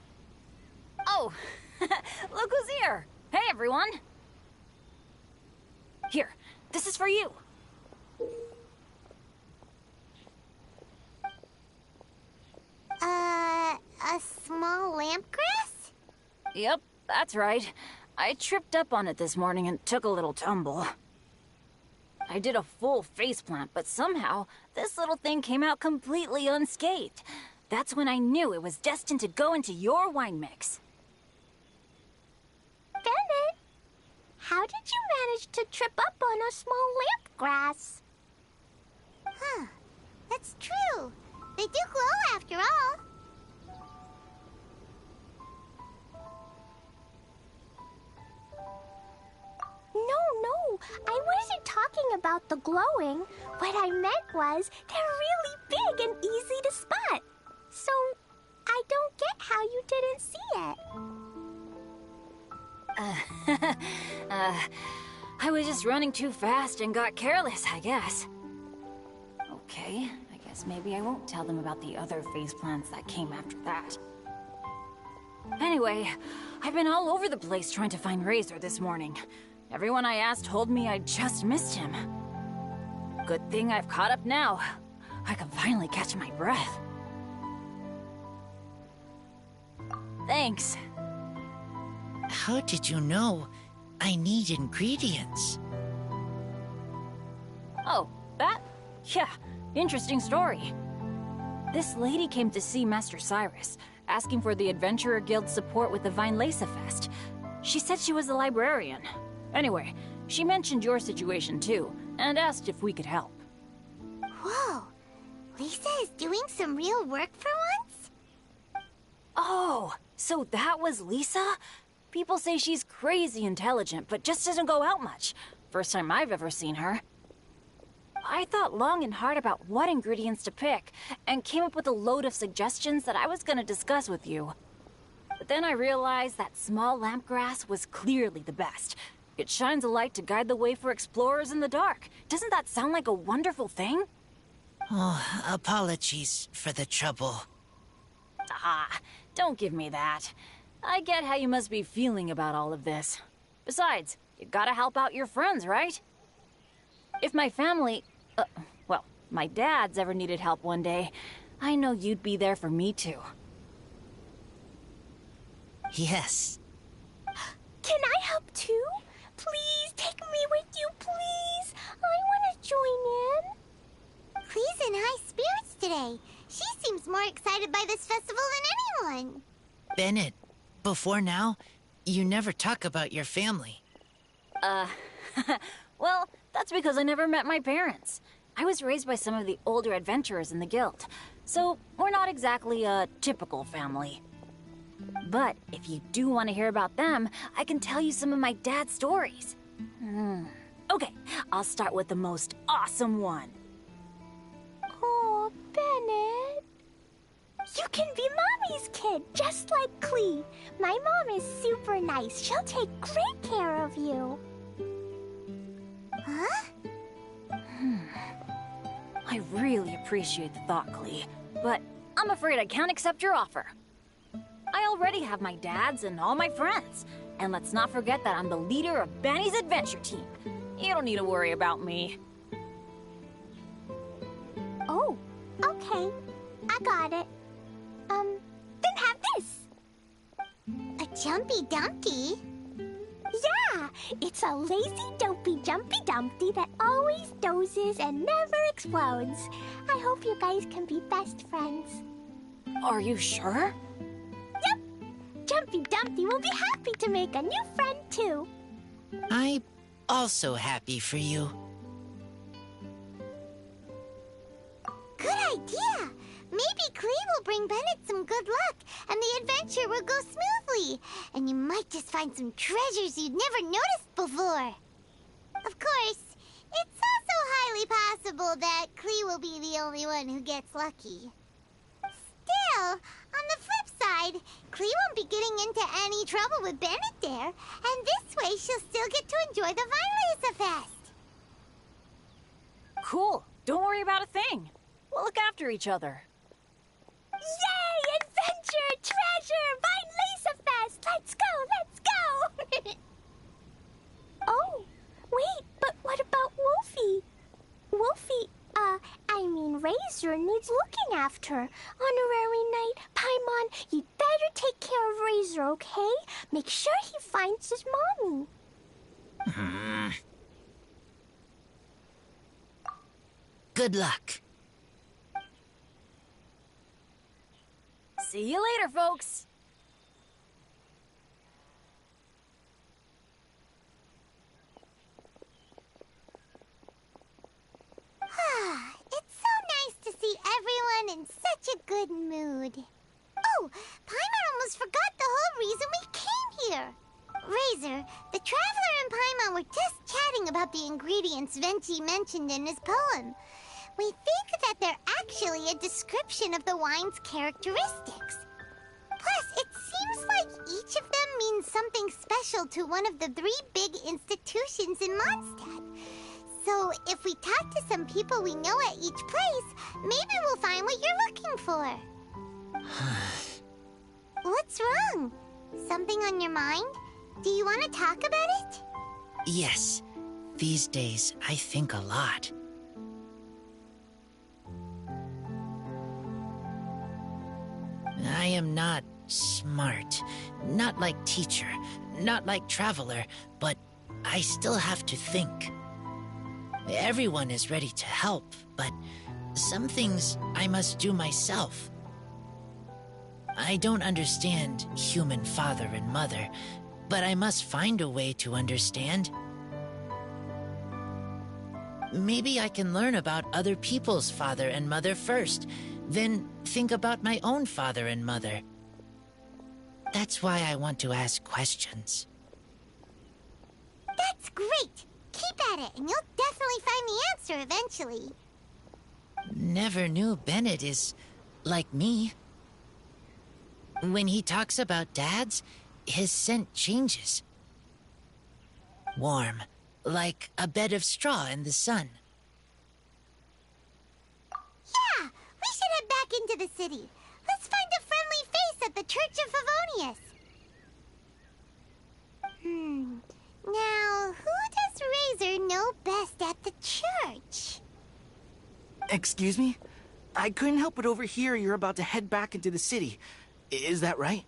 Oh, look who's here! Hey, everyone! Here, this is for you. A small lampgrass? Yep, that's right. I tripped up on it this morning and took a little tumble. I did a full faceplant, but somehow this little thing came out completely unscathed. That's when I knew it was destined to go into your wine mix. Bennett, how did you manage to trip up on a small lampgrass? Huh, that's true. They do glow after all. No, I wasn't talking about the glowing. What I meant was they're really big and easy to spot. So, I don't get how you didn't see it. I was just running too fast and got careless, I guess. Okay, I guess maybe I won't tell them about the other faceplants that came after that. Anyway, I've been all over the place trying to find Razor this morning. Everyone I asked told me I just missed him. Good thing I've caught up now. I can finally catch my breath. Thanks. How did you know I need ingredients? Oh, that? Yeah, interesting story. This lady came to see Master Cyrus, asking for the Adventurer Guild's support with the Vinyl Fest. She said she was a librarian. Anyway, she mentioned your situation too, and asked if we could help. Whoa, Lisa is doing some real work for once? Oh, so that was Lisa? People say she's crazy intelligent, but just doesn't go out much. First time I've ever seen her. I thought long and hard about what ingredients to pick, and came up with a load of suggestions that I was gonna discuss with you. But then I realized that small lampgrass was clearly the best. It shines a light to guide the way for explorers in the dark. Doesn't that sound like a wonderful thing? Oh, apologies for the trouble. Ah, don't give me that. I get how you must be feeling about all of this. Besides, you gotta help out your friends, right? If my family... well, my dad's ever needed help one day, I know you'd be there for me too. Yes. Can I help too? Please, take me with you, please. I want to join in. Klee's in high spirits today. this festival than anyone. Bennett, before now, you never talk about your family. Well, that's because I never met my parents. I was raised by some of the older adventurers in the guild, so we're not exactly a typical family. But if you do want to hear about them, I can tell you some of my dad's stories. Okay, I'll start with the most awesome one. Oh, Bennett. You can be Mommy's kid, just like Klee. My mom is super nice. She'll take great care of you. Huh? I really appreciate the thought, Klee, but I'm afraid I can't accept your offer. I already have my dad's and all my friends. And let's not forget that I'm the leader of Benny's adventure team. You don't need to worry about me. Oh, okay. I got it. Then have this. A Jumpy Dumpty? Yeah, it's a lazy, dopey Jumpy Dumpty that always dozes and never explodes. I hope you guys can be best friends. Are you sure? Yep. Jumpy Dumpty will be happy to make a new friend, too. I'm also happy for you. Good idea. Maybe Klee will bring Bennett some good luck, and the adventure will go smoothly. And you might just find some treasures you'd never noticed before. Of course, it's also highly possible that Klee will be the only one who gets lucky. Still, on the flip side, Klee won't be getting into any trouble with Bennett there, and this way she'll still get to enjoy the Fenris Fest. Cool. Don't worry about a thing. We'll look after each other. Yay! Adventure! Treasure! Fine Fest! Let's go! Let's go! Oh, wait, but what about Wolfie? Wolfie, Razor needs looking after. Honorary Knight, Paimon, you'd better take care of Razor, okay? Make sure he finds his mommy. Good luck. See you later, folks. It's so nice to see everyone in such a good mood. Oh, Paimon almost forgot the whole reason we came here. Razor, the Traveler and Paimon were just chatting about the ingredients Venti mentioned in his poem. We think that they're actually a description of the wine's characteristics. Plus, it seems like each of them means something special to one of the 3 big institutions in Mondstadt. So, if we talk to some people we know at each place, maybe we'll find what you're looking for. What's wrong? Something on your mind? Do you want to talk about it? Yes. These days, I think a lot. I am not smart. Not like teacher. Not like Traveler. But I still have to think. Everyone is ready to help, but some things I must do myself. I don't understand human father and mother, but I must find a way to understand. Maybe I can learn about other people's father and mother first, then think about my own father and mother. That's why I want to ask questions. That's great! Keep at it, and you'll definitely find the answer eventually. Never knew Bennett is like me. When he talks about dads, his scent changes. Warm, like a bed of straw in the sun. Yeah, we should head back into the city. Let's find a friendly face at the Church of Favonius. Now, who does Razor know best at the church? Excuse me? I couldn't help but overhear you're about to head back into the city. Is that right?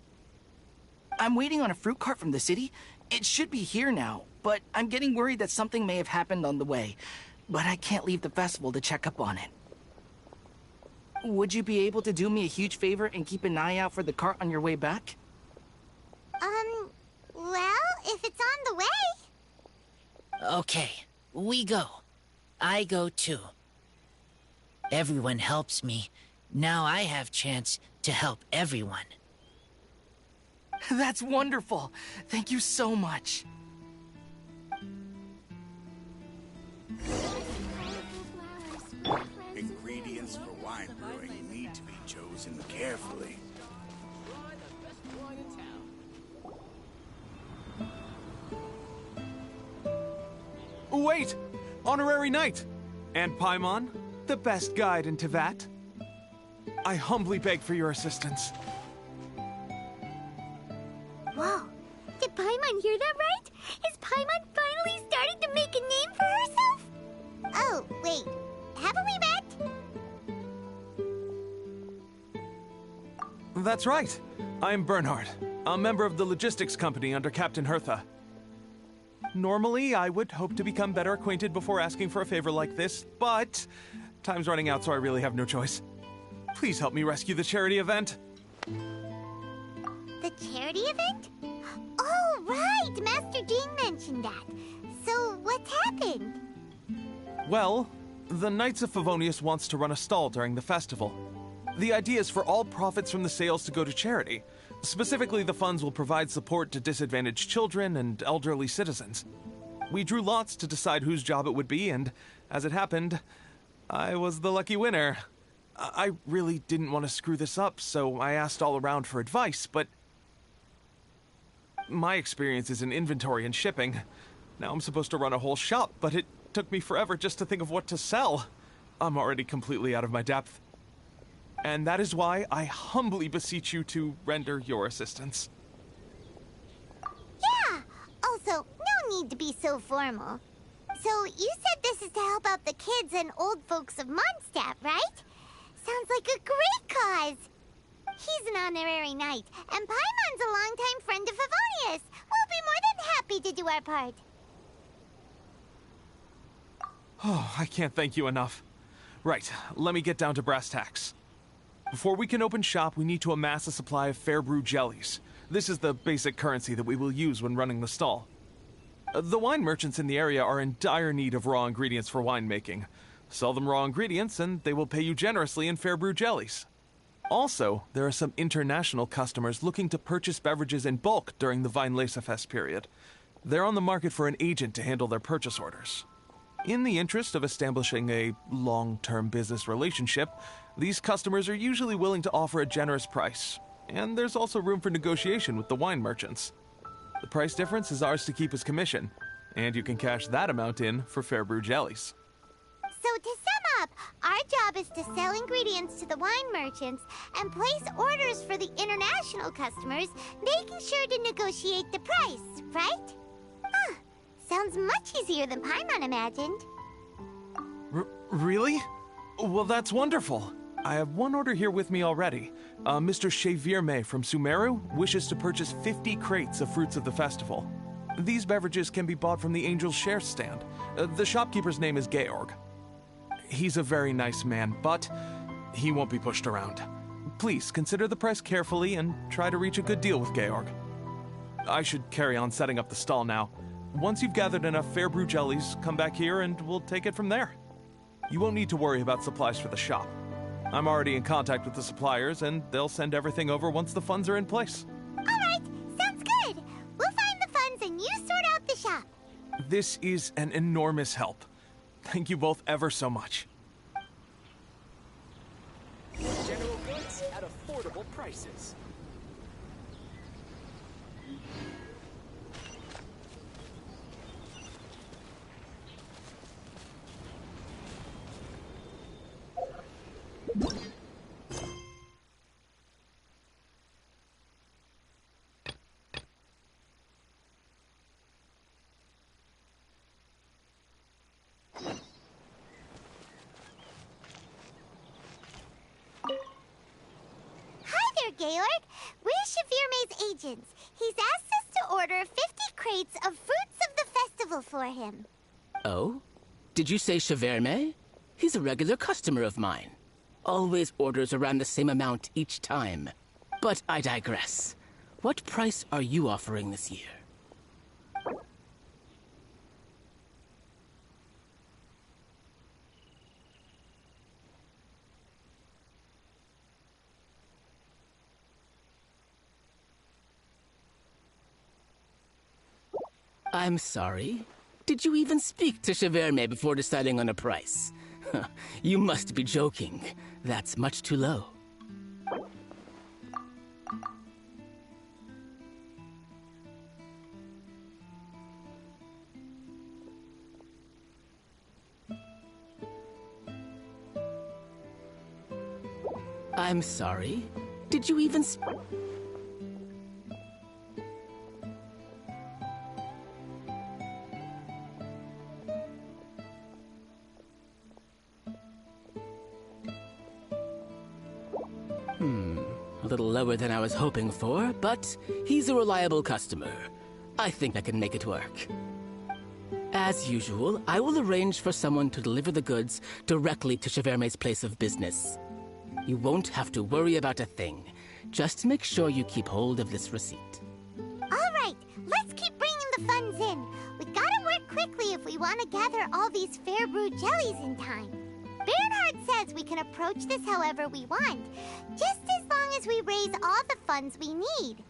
I'm waiting on a fruit cart from the city. It should be here now, but I'm getting worried that something may have happened on the way. But I can't leave the festival to check up on it. would you be able to do me a huge favor and keep an eye out for the cart on your way back? Well, if it's on the way. Okay, we go. I go too. Everyone helps me. Now I have chance to help everyone. That's wonderful. Thank you so much. Ingredients for wine brewing need to be chosen carefully. Try the best wine in town. Wait! Honorary Knight! And Paimon, the best guide in Tevat. I humbly beg for your assistance. Whoa, did Paimon hear that right? Is Paimon finally starting to make a name for herself? Oh, wait, haven't we met? That's right. I'm Bernhard, a member of the logistics company under Captain Hertha. Normally, I would hope to become better acquainted before asking for a favor like this, but time's running out, so I really have no choice. Please help me rescue the charity event. The charity event? Oh, right! Master Jean mentioned that. So, what's happened? Well, the Knights of Favonius wants to run a stall during the festival. The idea is for all profits from the sales to go to charity. Specifically, the funds will provide support to disadvantaged children and elderly citizens. We drew lots to decide whose job it would be, and as it happened, I was the lucky winner. I really didn't want to screw this up, so I asked all around for advice, but my experience is in inventory and shipping. Now I'm supposed to run a whole shop, but it took me forever just to think of what to sell. I'm already completely out of my depth. And that is why I humbly beseech you to render your assistance. Yeah! Also, no need to be so formal. So, you said this is to help out the kids and old folks of Mondstadt, right? Sounds like a great cause! He's an honorary knight, and Paimon's a longtime friend of Favonius. We'll be more than happy to do our part. Oh, I can't thank you enough. Right, let me get down to brass tacks. Before we can open shop, we need to amass a supply of fair brew jellies. This is the basic currency that we will use when running the stall. The wine merchants in the area are in dire need of raw ingredients for winemaking. Sell them raw ingredients and they will pay you generously in fair brew jellies. Also, there are some international customers looking to purchase beverages in bulk during the Weinlesefest period. They're on the market for an agent to handle their purchase orders. In the interest of establishing a long-term business relationship, these customers are usually willing to offer a generous price, and there's also room for negotiation with the wine merchants. The price difference is ours to keep as commission, and you can cash that amount in for fair brew jellies. So to sum up, our job is to sell ingredients to the wine merchants and place orders for the international customers, making sure to negotiate the price, right? Huh. Sounds much easier than Paimon imagined. Really? Well, that's wonderful. I have one order here with me already. Mr. Chevirme from Sumeru wishes to purchase 50 crates of fruits of the festival. These beverages can be bought from the Angel's Share stand. The shopkeeper's name is Georg. He's a very nice man, but he won't be pushed around. Please consider the price carefully and try to reach a good deal with Georg. I should carry on setting up the stall now. Once you've gathered enough fair brew jellies, come back here and we'll take it from there. You won't need to worry about supplies for the shop. I'm already in contact with the suppliers, and they'll send everything over once the funds are in place. All right, sounds good. We'll find the funds and you sort out the shop. This is an enormous help. Thank you both ever so much. General goods at affordable prices. Georg, we're Chevirme's agents. He's asked us to order 50 crates of fruits of the festival for him. Oh? Did you say Chevirme? He's a regular customer of mine. always orders around the same amount each time. But I digress. What price are you offering this year? I'm sorry. Did you even speak to Cheverme before deciding on a price? You must be joking. That's much too low. I'm sorry. Did you even a little lower than I was hoping for, but he's a reliable customer. I think I can make it work. As usual, I will arrange for someone to deliver the goods directly to Cheverme's place of business. You won't have to worry about a thing. Just make sure you keep hold of this receipt. All right, let's keep bringing the funds in. We gotta work quickly if we want to gather all these fair brew jellies in time. Bernhard says we can approach this however we want, just as long as we raise all the funds we need.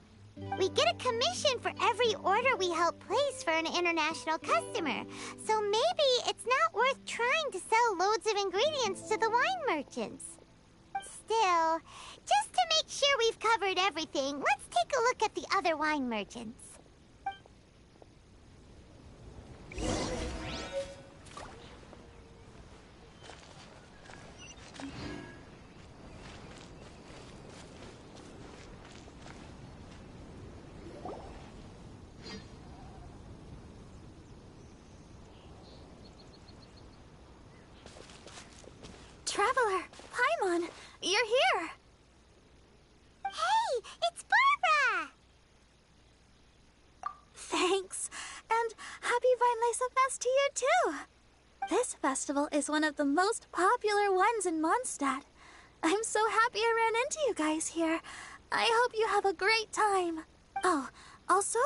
We get a commission for every order we help place for an international customer, so maybe it's not worth trying to sell loads of ingredients to the wine merchants. Still, just to make sure we've covered everything, let's take a look at the other wine merchants. Traveler, Paimon, you're here. Hey, it's Barbara! Thanks, and happy Weinlese Fest to you too. This festival is one of the most popular ones in Mondstadt. I'm so happy I ran into you guys here. I hope you have a great time. Oh, also,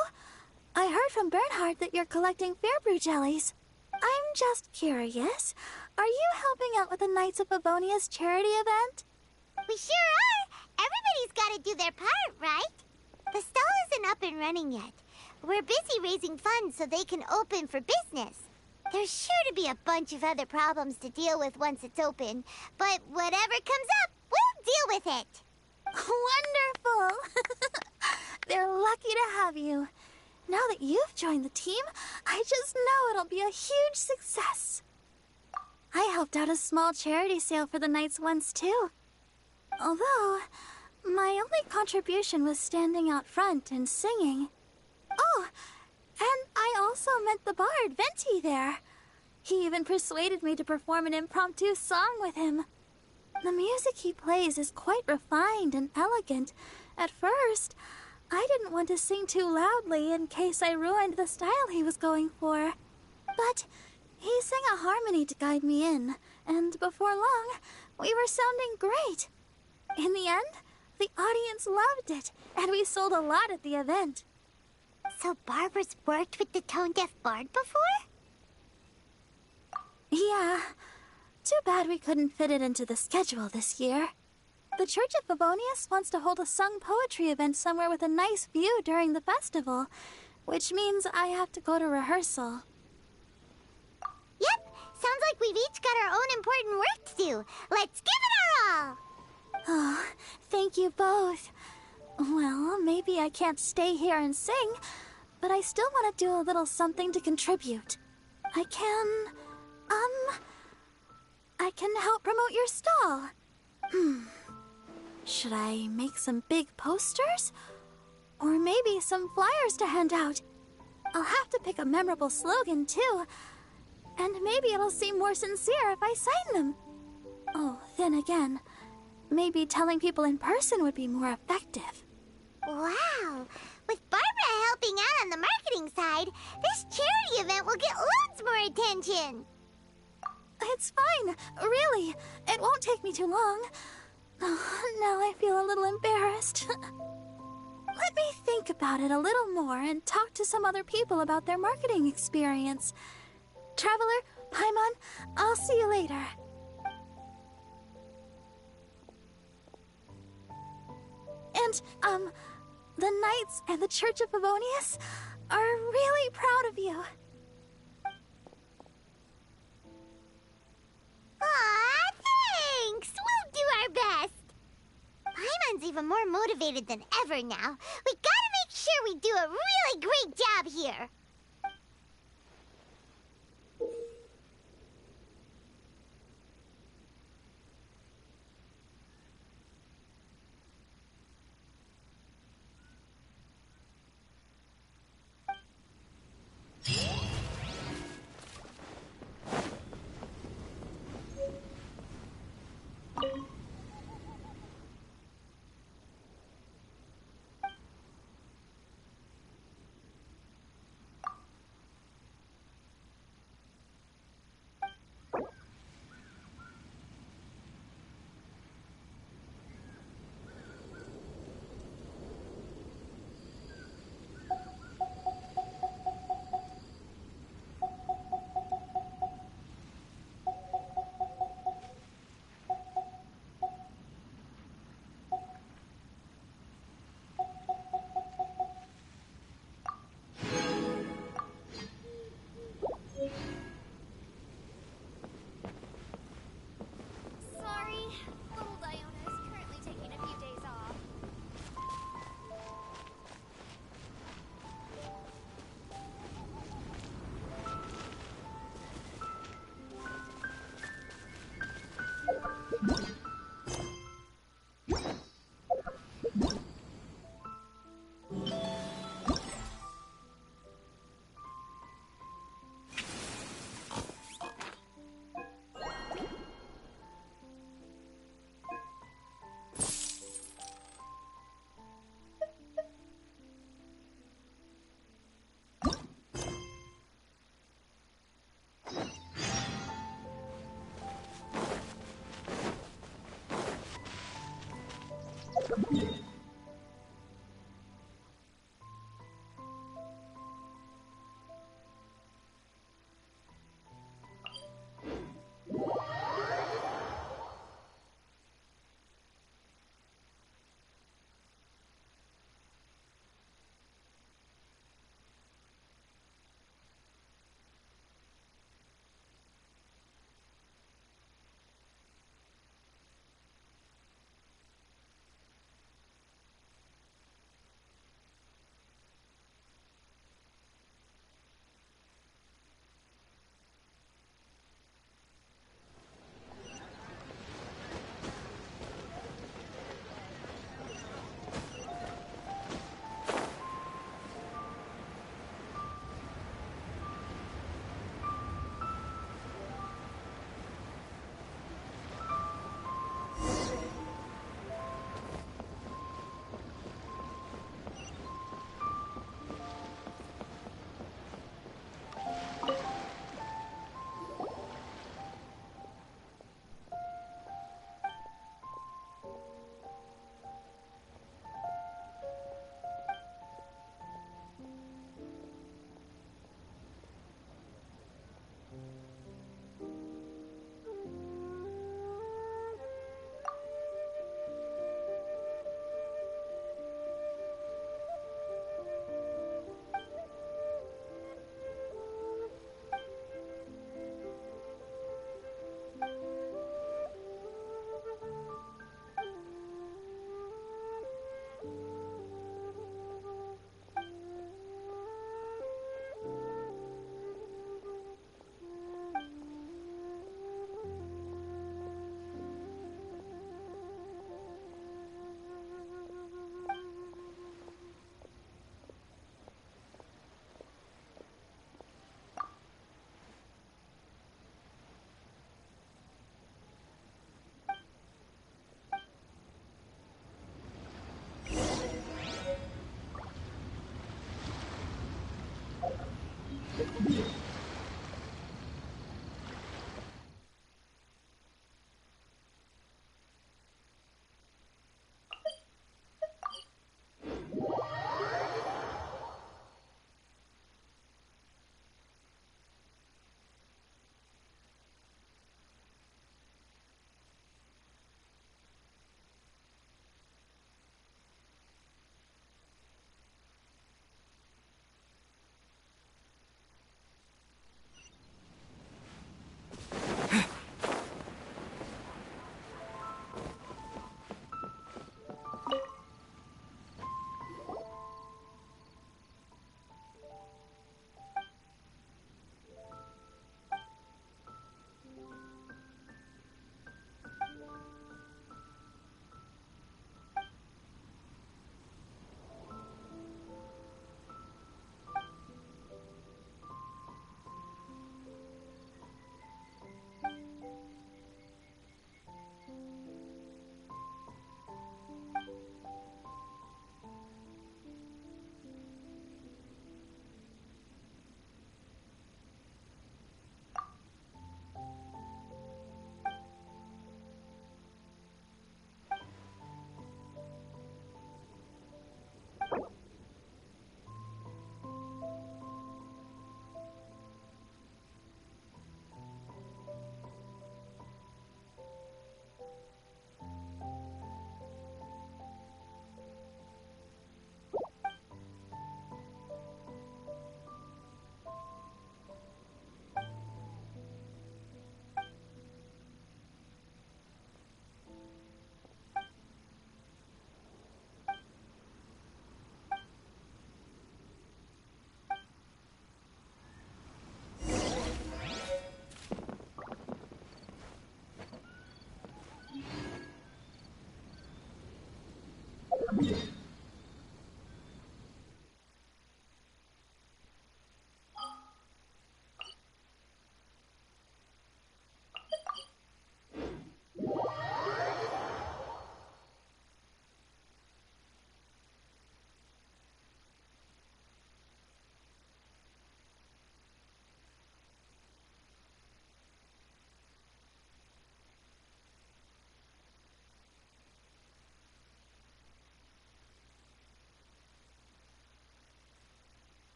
I heard from Bernhard that you're collecting Fairbrew jellies. I'm just curious, are you helping out with the Knights of Favonia's charity event? We sure are! Everybody's gotta do their part, right? The stall isn't up and running yet. We're busy raising funds so they can open for business. There's sure to be a bunch of other problems to deal with once it's open, but whatever comes up, we'll deal with it. Wonderful! They're lucky to have you. Now that you've joined the team, I just know it'll be a huge success. I helped out a small charity sale for the Knights once, too. Although, my only contribution was standing out front and singing. Oh, and I also met the bard, Venti, there. He even persuaded me to perform an impromptu song with him. The music he plays is quite refined and elegant. At first, I didn't want to sing too loudly in case I ruined the style he was going for. But he sang a harmony to guide me in, and before long, we were sounding great. In the end, the audience loved it, and we sold a lot at the event. So Barbara's worked with the tone-deaf bard before? Yeah. Too bad we couldn't fit it into the schedule this year. The Church of Favonius wants to hold a sung poetry event somewhere with a nice view during the festival, which means I have to go to rehearsal. Yep, sounds like we've each got our own important work to do. Let's give it our all! Oh, thank you both. Well, maybe I can't stay here and sing, but I still want to do a little something to contribute. I can help promote your stall. Should I make some big posters? Or maybe some flyers to hand out? I'll have to pick a memorable slogan, too. And maybe it'll seem more sincere if I sign them. Oh, then again, maybe telling people in person would be more effective. Wow! With Barbara helping out on the marketing side, this charity event will get loads more attention! It's fine, really. It won't take me too long. Oh, now I feel a little embarrassed. Let me think about it a little more and talk to some other people about their marketing experience. Traveler, Paimon, I'll see you later. And, the Knights and the Church of Favonius are really proud of you. Aw, thanks! We'll do our best! Paimon's even more motivated than ever now. We gotta make sure we do a really great job here!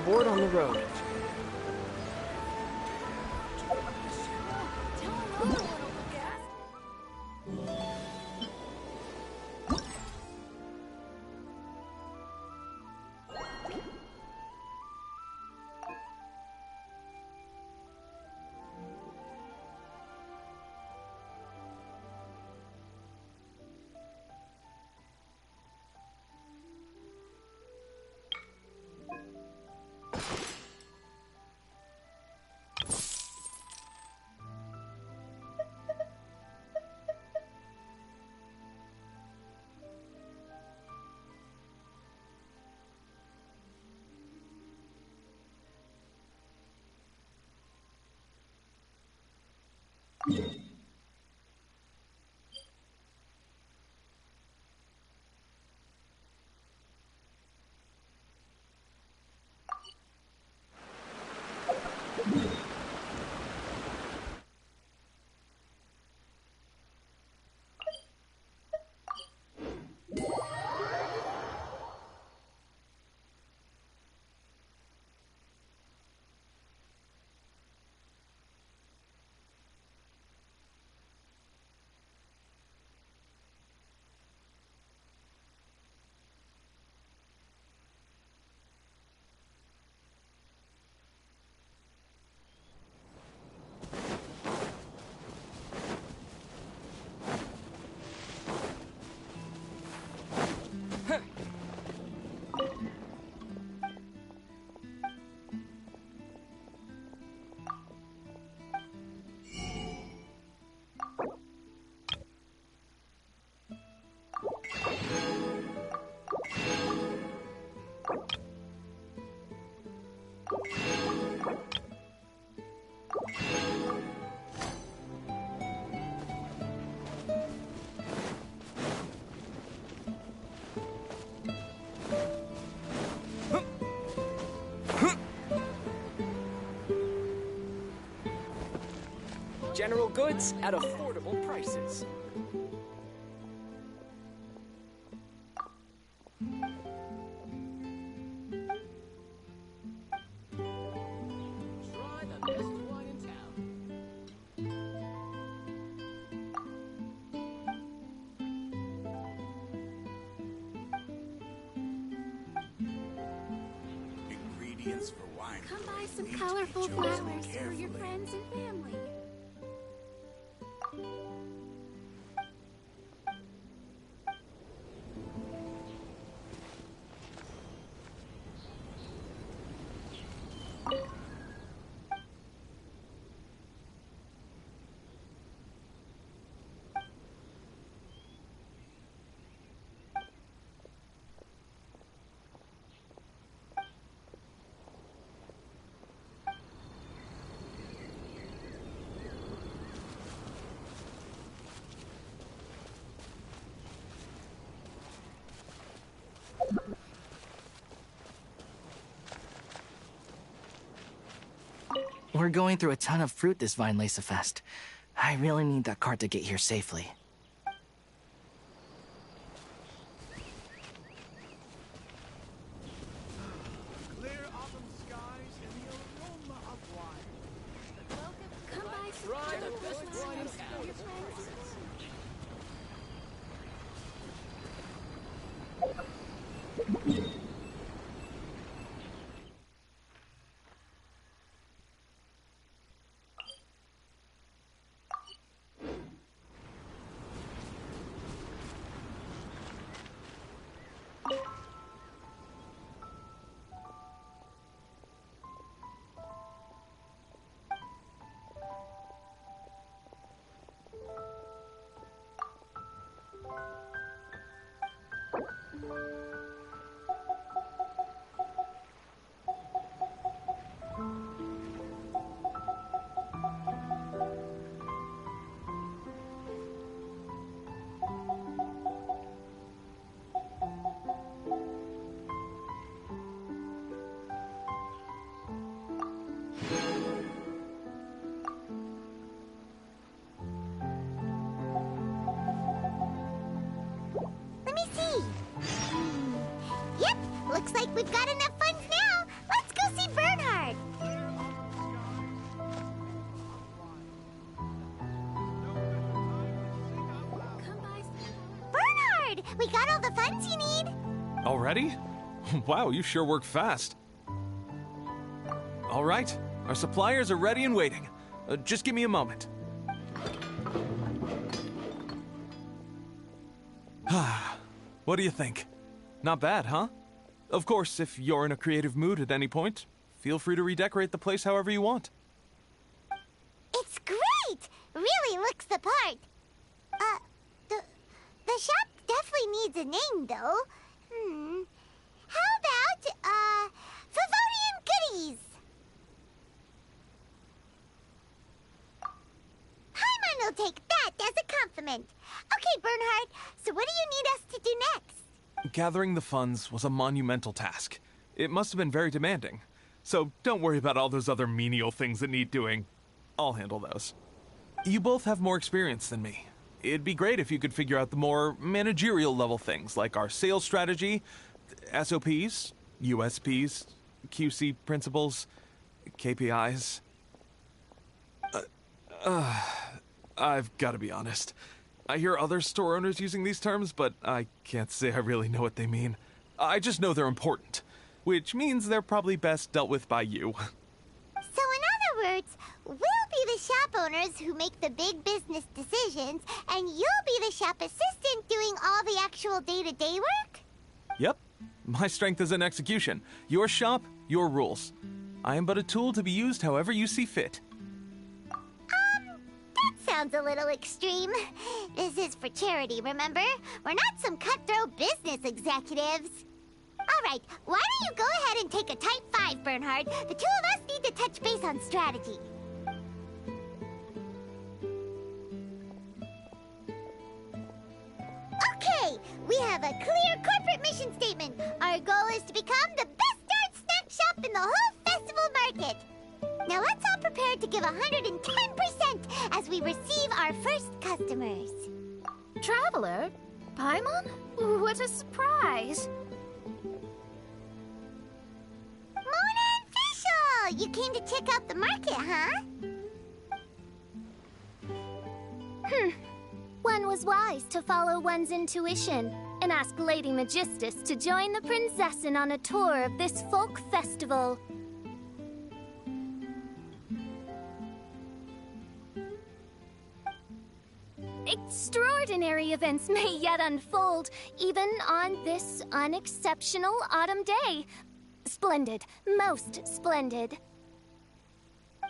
Board on the road. General goods at affordable prices. Try the best wine in town. Ingredients for wine. Come buy some colorful flowers for your friends and family. We're going through a ton of fruit this Weinlese Fest. I really need that cart to get here safely. Clear autumn skies and the aroma of wine. Looks like we've got enough funds now. Let's go see Bernhard. Bernhard, we got all the funds you need. Already? Wow, you sure work fast. All right, our suppliers are ready and waiting. Just give me a moment. What do you think? Not bad, huh? Of course, if you're in a creative mood at any point, feel free to redecorate the place however you want. It's great! Really looks the part. The shop definitely needs a name, though. How about, Favonian Goodies? Paimon will take that as a compliment. Okay, Bernhard, so what do you need us to do next? Gathering the funds was a monumental task. It must have been very demanding. So don't worry about all those other menial things that need doing. I'll handle those. You both have more experience than me. It'd be great if you could figure out the more managerial level things, like our sales strategy, SOPs, USPs, QC principles, KPIs. I've got to be honest. I hear other store owners using these terms, but I can't say I really know what they mean. I just know they're important, which means they're probably best dealt with by you. So in other words, we'll be the shop owners who make the big business decisions, and you'll be the shop assistant doing all the actual day-to-day work? Yep. My strength is in execution. Your shop, your rules. I am but a tool to be used however you see fit. That sounds a little extreme. This is for charity, remember? We're not some cutthroat business executives. All right, why don't you go ahead and take a type 5, Bernhard? The two of us need to touch base on strategy. Okay, we have a clear corporate mission statement. Our goal is to become the best darn snack shop in the whole festival market. Now let's all prepare to give 110% as we receive our first customers. Traveler? Paimon? What a surprise! Mona and Fischl! You came to check out the market, huh? One was wise to follow one's intuition and ask Lady Magistus to join the Prinzessin on a tour of this folk festival. Extraordinary events may yet unfold, even on this unexceptional autumn day. Splendid, most splendid.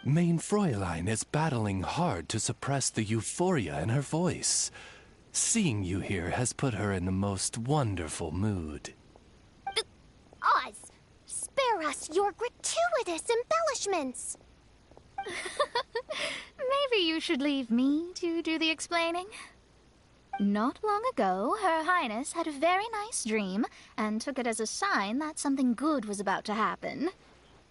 Mein Fräulein is battling hard to suppress the euphoria in her voice. Seeing you here has put her in the most wonderful mood. Oz, spare us your gratuitous embellishments. Maybe you should leave me to do the explaining. Not long ago, Her Highness had a very nice dream and took it as a sign that something good was about to happen.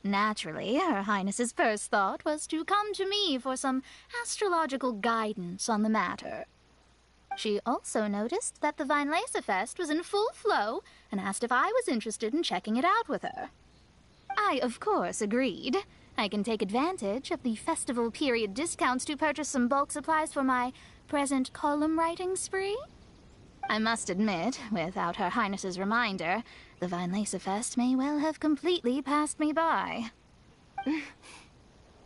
Naturally, Her Highness's first thought was to come to me for some astrological guidance on the matter. She also noticed that the Weinlesefest was in full flow and asked if I was interested in checking it out with her. I, of course, agreed. I can take advantage of the festival period discounts to purchase some bulk supplies for my present column writing spree. I must admit, without Her Highness's reminder, the Weinlesefest may well have completely passed me by.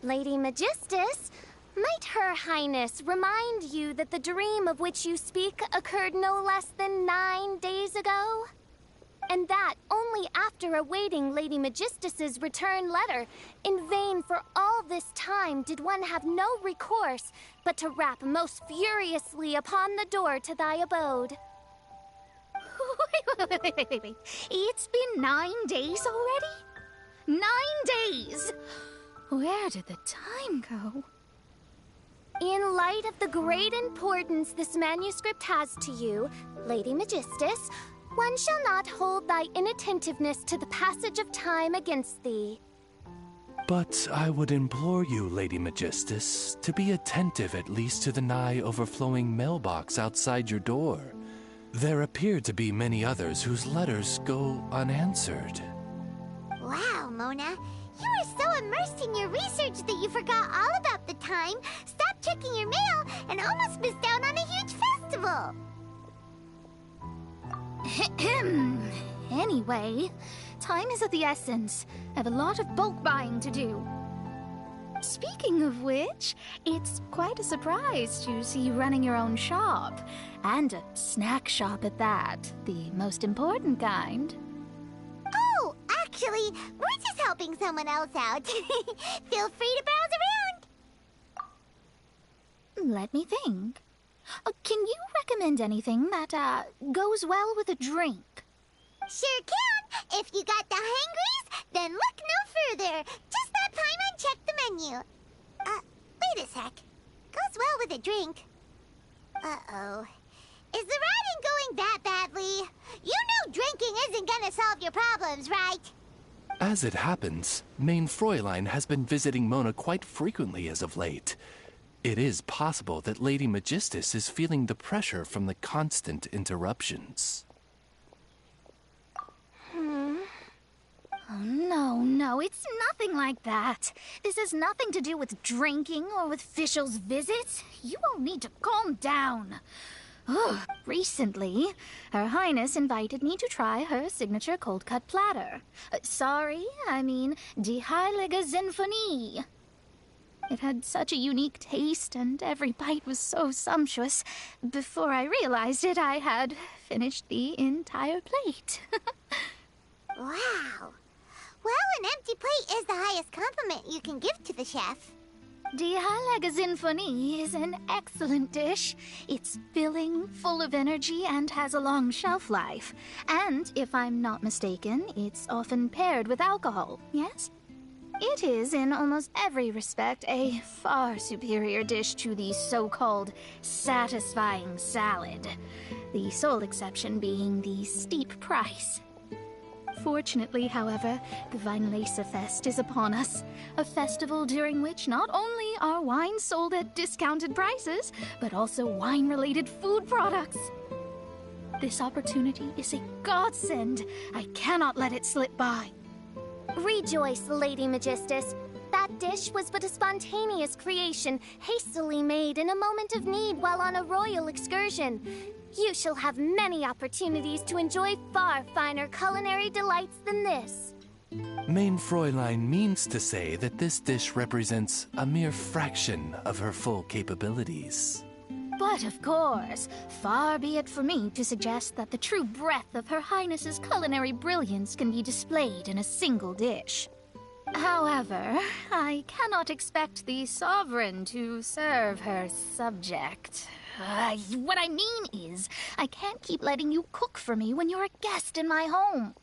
Lady Magistus, might Her Highness remind you that the dream of which you speak occurred no less than 9 days ago? And that only after awaiting Lady Magistus's return letter. In vain for all this time did one have no recourse but to rap most furiously upon the door to thy abode. Wait. It's been 9 days already? 9 days! Where did the time go? In light of the great importance this manuscript has to you, Lady Magistus, one shall not hold thy inattentiveness to the passage of time against thee. But I would implore you, Lady Magistus, to be attentive at least to the nigh overflowing mailbox outside your door. There appear to be many others whose letters go unanswered. Wow, Mona. You were so immersed in your research that you forgot all about the time, stopped checking your mail, and almost missed out on a huge festival. Anyway, time is of the essence. I have a lot of bulk buying to do. Speaking of which, it's quite a surprise to see you running your own shop. And a snack shop at that, the most important kind. Oh, actually, we're just helping someone else out. Feel free to browse around. Let me think. Can you recommend anything that, goes well with a drink? Sure can. If you got the hangries, then look no further. Just let Paimon check the menu. Wait a sec. Goes well with a drink. Uh-oh. Is the riding going that badly? You know drinking isn't gonna solve your problems, right? As it happens, Main Fräulein has been visiting Mona quite frequently as of late. It is possible that Lady Magistus is feeling the pressure from the constant interruptions. Oh, no, it's nothing like that. This has nothing to do with drinking or with officials' visits. You all need to calm down. Recently, Her Highness invited me to try her signature cold-cut platter. Die Heilige Sinfonie. It had such a unique taste, and every bite was so sumptuous. Before I realized it, I had finished the entire plate. Wow. Well, an empty plate is the highest compliment you can give to the chef. Die Heilige Sinfonie is an excellent dish. It's filling, full of energy, and has a long shelf life. And, if I'm not mistaken, it's often paired with alcohol, yes? It is, in almost every respect, a far superior dish to the so-called satisfying salad. The sole exception being the steep price. Fortunately, however, the Weinlese-Fest is upon us. A festival during which not only are wines sold at discounted prices, but also wine-related food products. This opportunity is a godsend. I cannot let it slip by. Rejoice, Lady Magistus. That dish was but a spontaneous creation, hastily made in a moment of need while on a royal excursion. You shall have many opportunities to enjoy far finer culinary delights than this. Main Fräulein means to say that this dish represents a mere fraction of her full capabilities. But of course, far be it for me to suggest that the true breadth of Her Highness's culinary brilliance can be displayed in a single dish. However, I cannot expect the sovereign to serve her subject. What I mean is, I can't keep letting you cook for me when you're a guest in my home.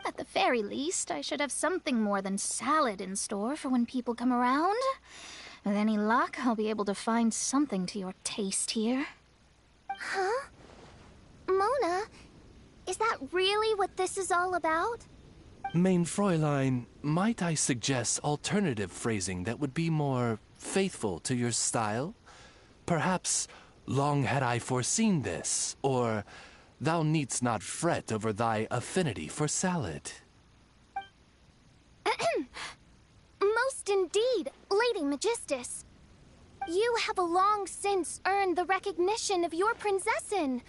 At the very least, I should have something more than salad in store for when people come around. With any luck, I'll be able to find something to your taste here. Huh? Mona, is that really what this is all about? Main Fräulein, might I suggest alternative phrasing that would be more faithful to your style? Perhaps, long had I foreseen this, or thou needst not fret over thy affinity for salad. Most indeed, Lady Magistus. You have long since earned the recognition of your prinzessin.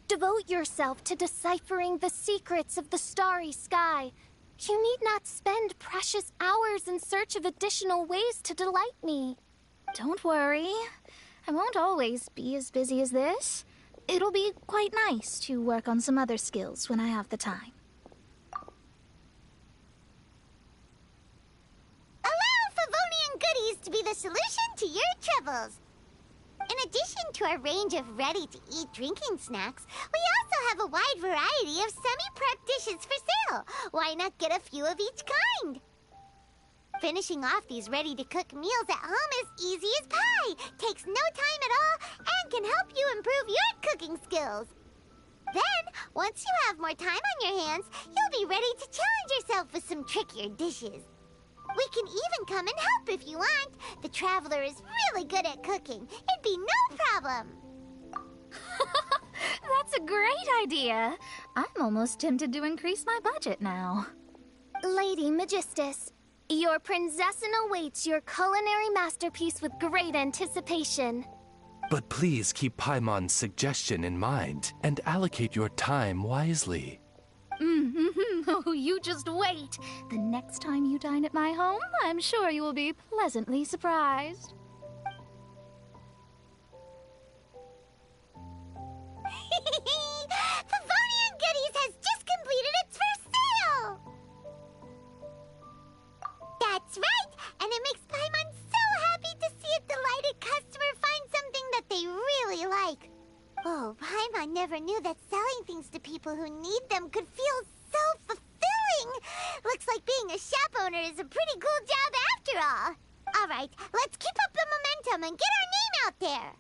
Devote yourself to deciphering the secrets of the starry sky. You need not spend precious hours in search of additional ways to delight me. Don't worry. I won't always be as busy as this. It'll be quite nice to work on some other skills when I have the time. Allow Favonian goodies to be the solution to your troubles. In addition to our range of ready-to-eat drinking snacks, we also have a wide variety of semi-prep dishes for sale. Why not get a few of each kind? Finishing off these ready-to-cook meals at home is easy as pie, takes no time at all, and can help you improve your cooking skills. Then, once you have more time on your hands, you'll be ready to challenge yourself with some trickier dishes. We can even come and help if you want. The Traveler is really good at cooking. It'd be no problem. That's a great idea. I'm almost tempted to increase my budget now. Lady Magistus, your princessin awaits your culinary masterpiece with great anticipation. But please keep Paimon's suggestion in mind and allocate your time wisely. Oh, you just wait. The next time you dine at my home, I'm sure you will be pleasantly surprised. Favonian Goodies has just completed its first sale! That's right! And it makes Paimon so happy to see a delighted customer find something that they really like. Oh, Paimon never knew that selling things to people who need them could feel so fulfilling! Looks like being a shop owner is a pretty cool job after all. Alright, let's keep up the momentum and get our name out there!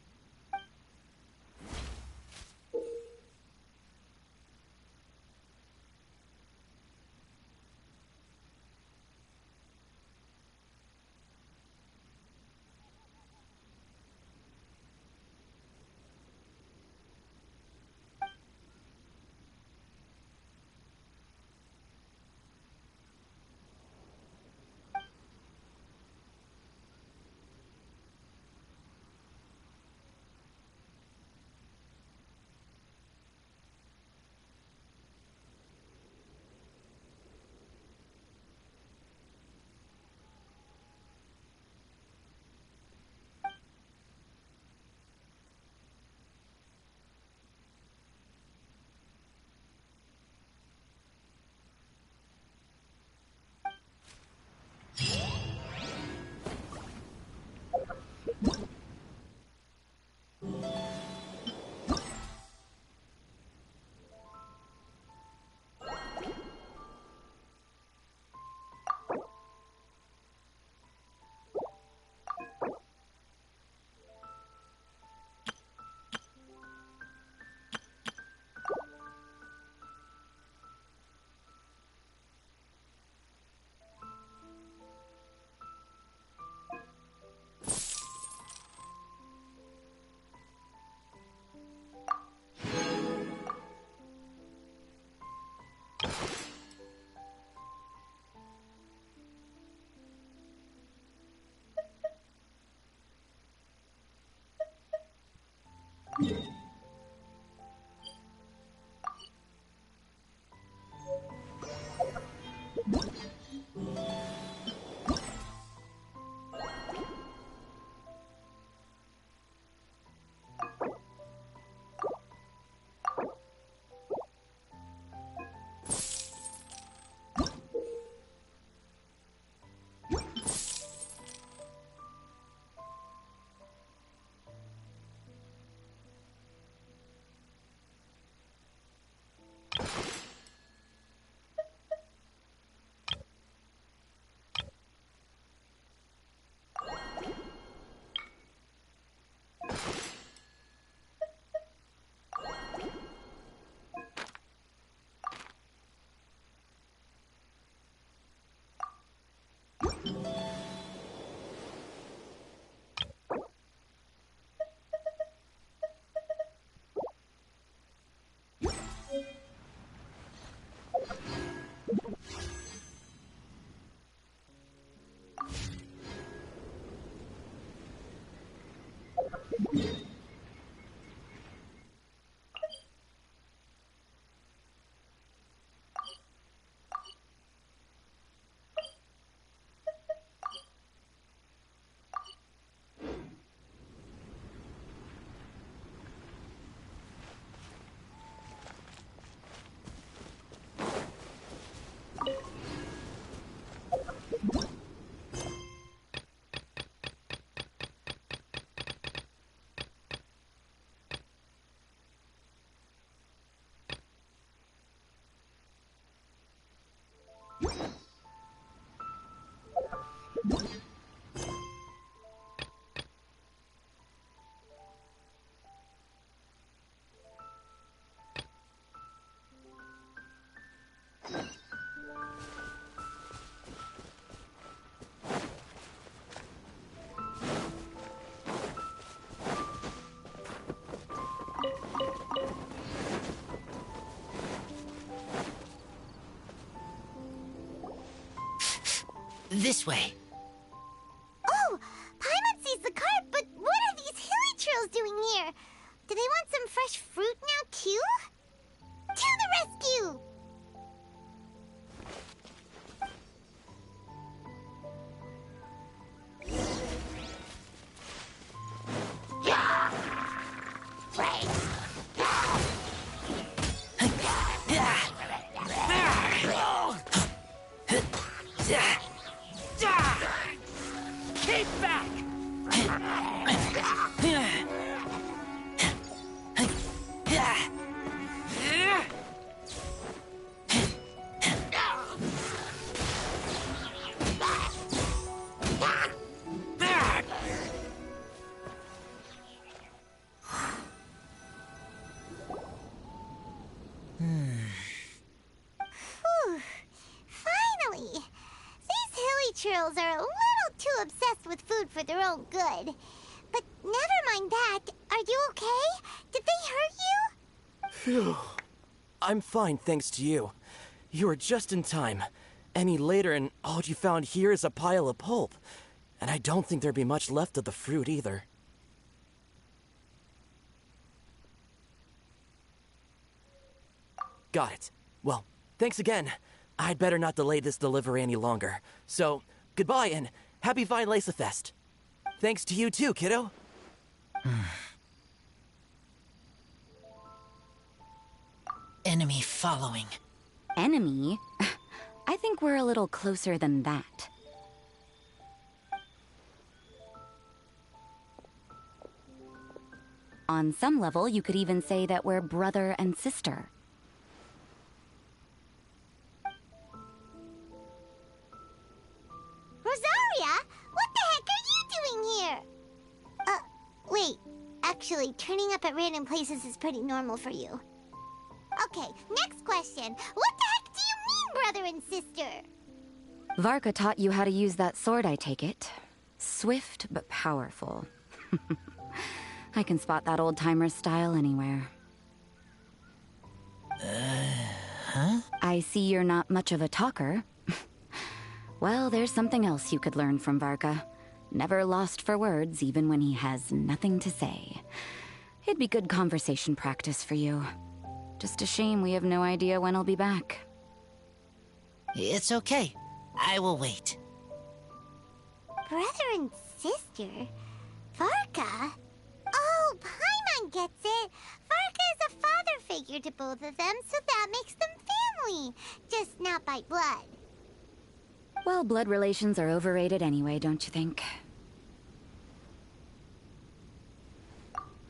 This way. Oh, Paimon sees the cart, but what are these hilly trills doing here? Do they want some fresh fruit now, too? To the rescue! Keep back! Whew. Finally! These hilly trills are a little too obsessed with food for their own good. But never mind that. Are you okay? Did they hurt you? Phew. I'm fine, thanks to you. You were just in time. Any later and all you found here is a pile of pulp. And I don't think there'd be much left of the fruit either. Got it. Well, thanks again. I'd better not delay this delivery any longer. So, goodbye and happy Vine Lace Fest. Thanks to you too, kiddo. Enemy following. Enemy? I think we're a little closer than that. On some level, you could even say that we're brother and sister. Rosaria? What the heck are you doing here? Wait. Actually, turning up at random places is pretty normal for you. Okay, next question. What the heck do you mean, brother and sister? Varka taught you how to use that sword, I take it. Swift but powerful. I can spot that old-timer's style anywhere. Huh? I see you're not much of a talker. Well, there's something else you could learn from Varka. Never lost for words, even when he has nothing to say. It'd be good conversation practice for you. Just a shame we have no idea when he'll be back. It's okay. I will wait. Brother and sister? Varka? Oh, Paimon gets it. Varka is a father figure to both of them, so that makes them family. Just not by blood. Well, blood relations are overrated anyway, don't you think?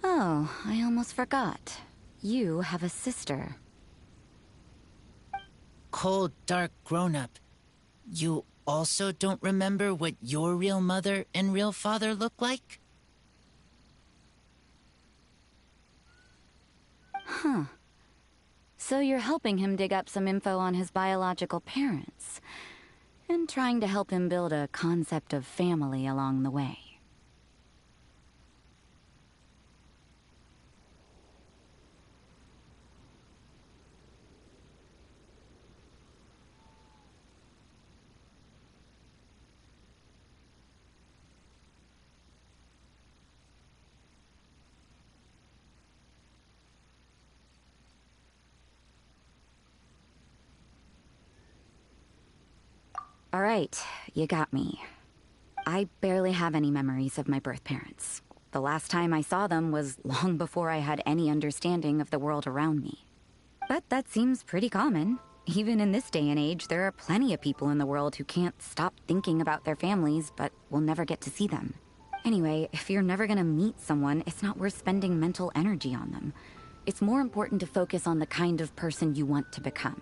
Oh, I almost forgot. You have a sister. Cold, dark grown-up. You also don't remember what your real mother and real father look like? Huh. So you're helping him dig up some info on his biological parents. And trying to help him build a concept of family along the way. All right, you got me. I barely have any memories of my birth parents. The last time I saw them was long before I had any understanding of the world around me. But that seems pretty common. Even in this day and age, there are plenty of people in the world who can't stop thinking about their families, but will never get to see them. Anyway, if you're never gonna meet someone, it's not worth spending mental energy on them. It's more important to focus on the kind of person you want to become.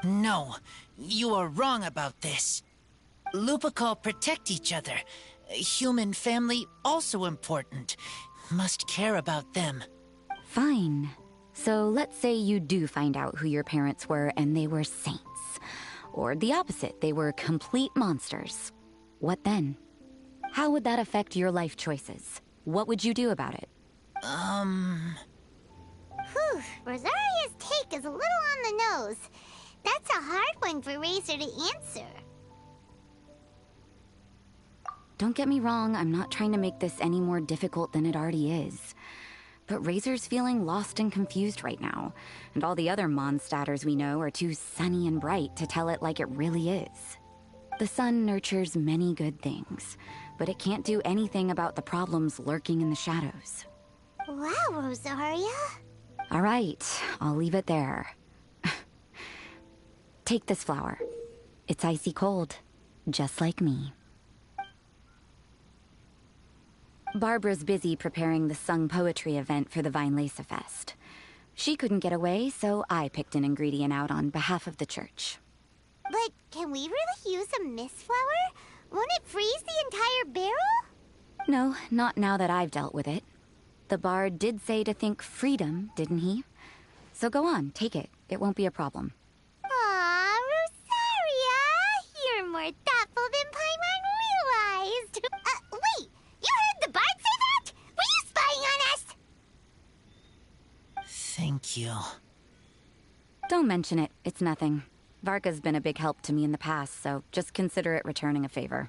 No, you are wrong about this. Lupical protect each other. Human family also important. Must care about them. Fine. So let's say you do find out who your parents were and they were saints. Or the opposite, they were complete monsters. What then? How would that affect your life choices? What would you do about it? Whew, Rosaria's take is a little on the nose. That's a hard one for Razor to answer. Don't get me wrong, I'm not trying to make this any more difficult than it already is. But Razor's feeling lost and confused right now, and all the other Mondstadters we know are too sunny and bright to tell it like it really is. The sun nurtures many good things, but it can't do anything about the problems lurking in the shadows. Wow, Rosaria. All right, I'll leave it there. Take this flower. It's icy cold, just like me. Barbara's busy preparing the sung poetry event for the Weinlese Fest. She couldn't get away, so I picked an ingredient out on behalf of the church. But can we really use a mist flower? Won't it freeze the entire barrel? No, not now that I've dealt with it. The bard did say to think freedom, didn't he? So go on, take it. It won't be a problem. Aw, Rosaria! You're more thoughtful than Paimon realized. Wait! You heard the bard say that? Were you spying on us? Thank you. Don't mention it. It's nothing. Varka's been a big help to me in the past, so just consider it returning a favor.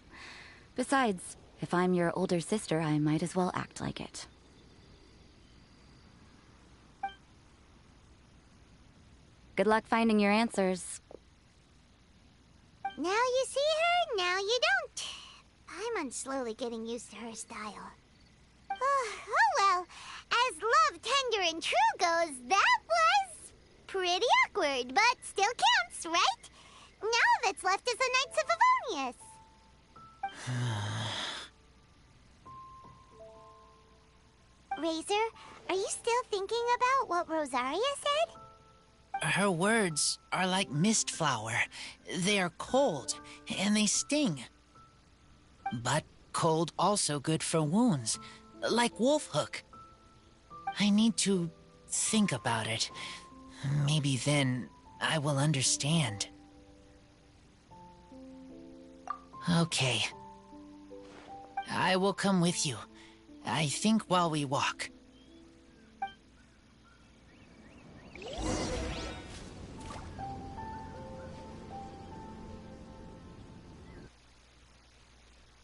Besides, if I'm your older sister, I might as well act like it. Good luck finding your answers. Now you see her, now you don't. Paimon's slowly getting used to her style. Oh well, as love, tender, and true goes, that was pretty awkward, but still counts, right? Now that's left is the Knights of Favonius. Razor, are you still thinking about what Rosaria said? Her words are like mist flower. They are cold, and they sting. But cold also good for wounds, like Wolfhook. I need to think about it. Maybe then I will understand. Okay. I will come with you. I think while we walk.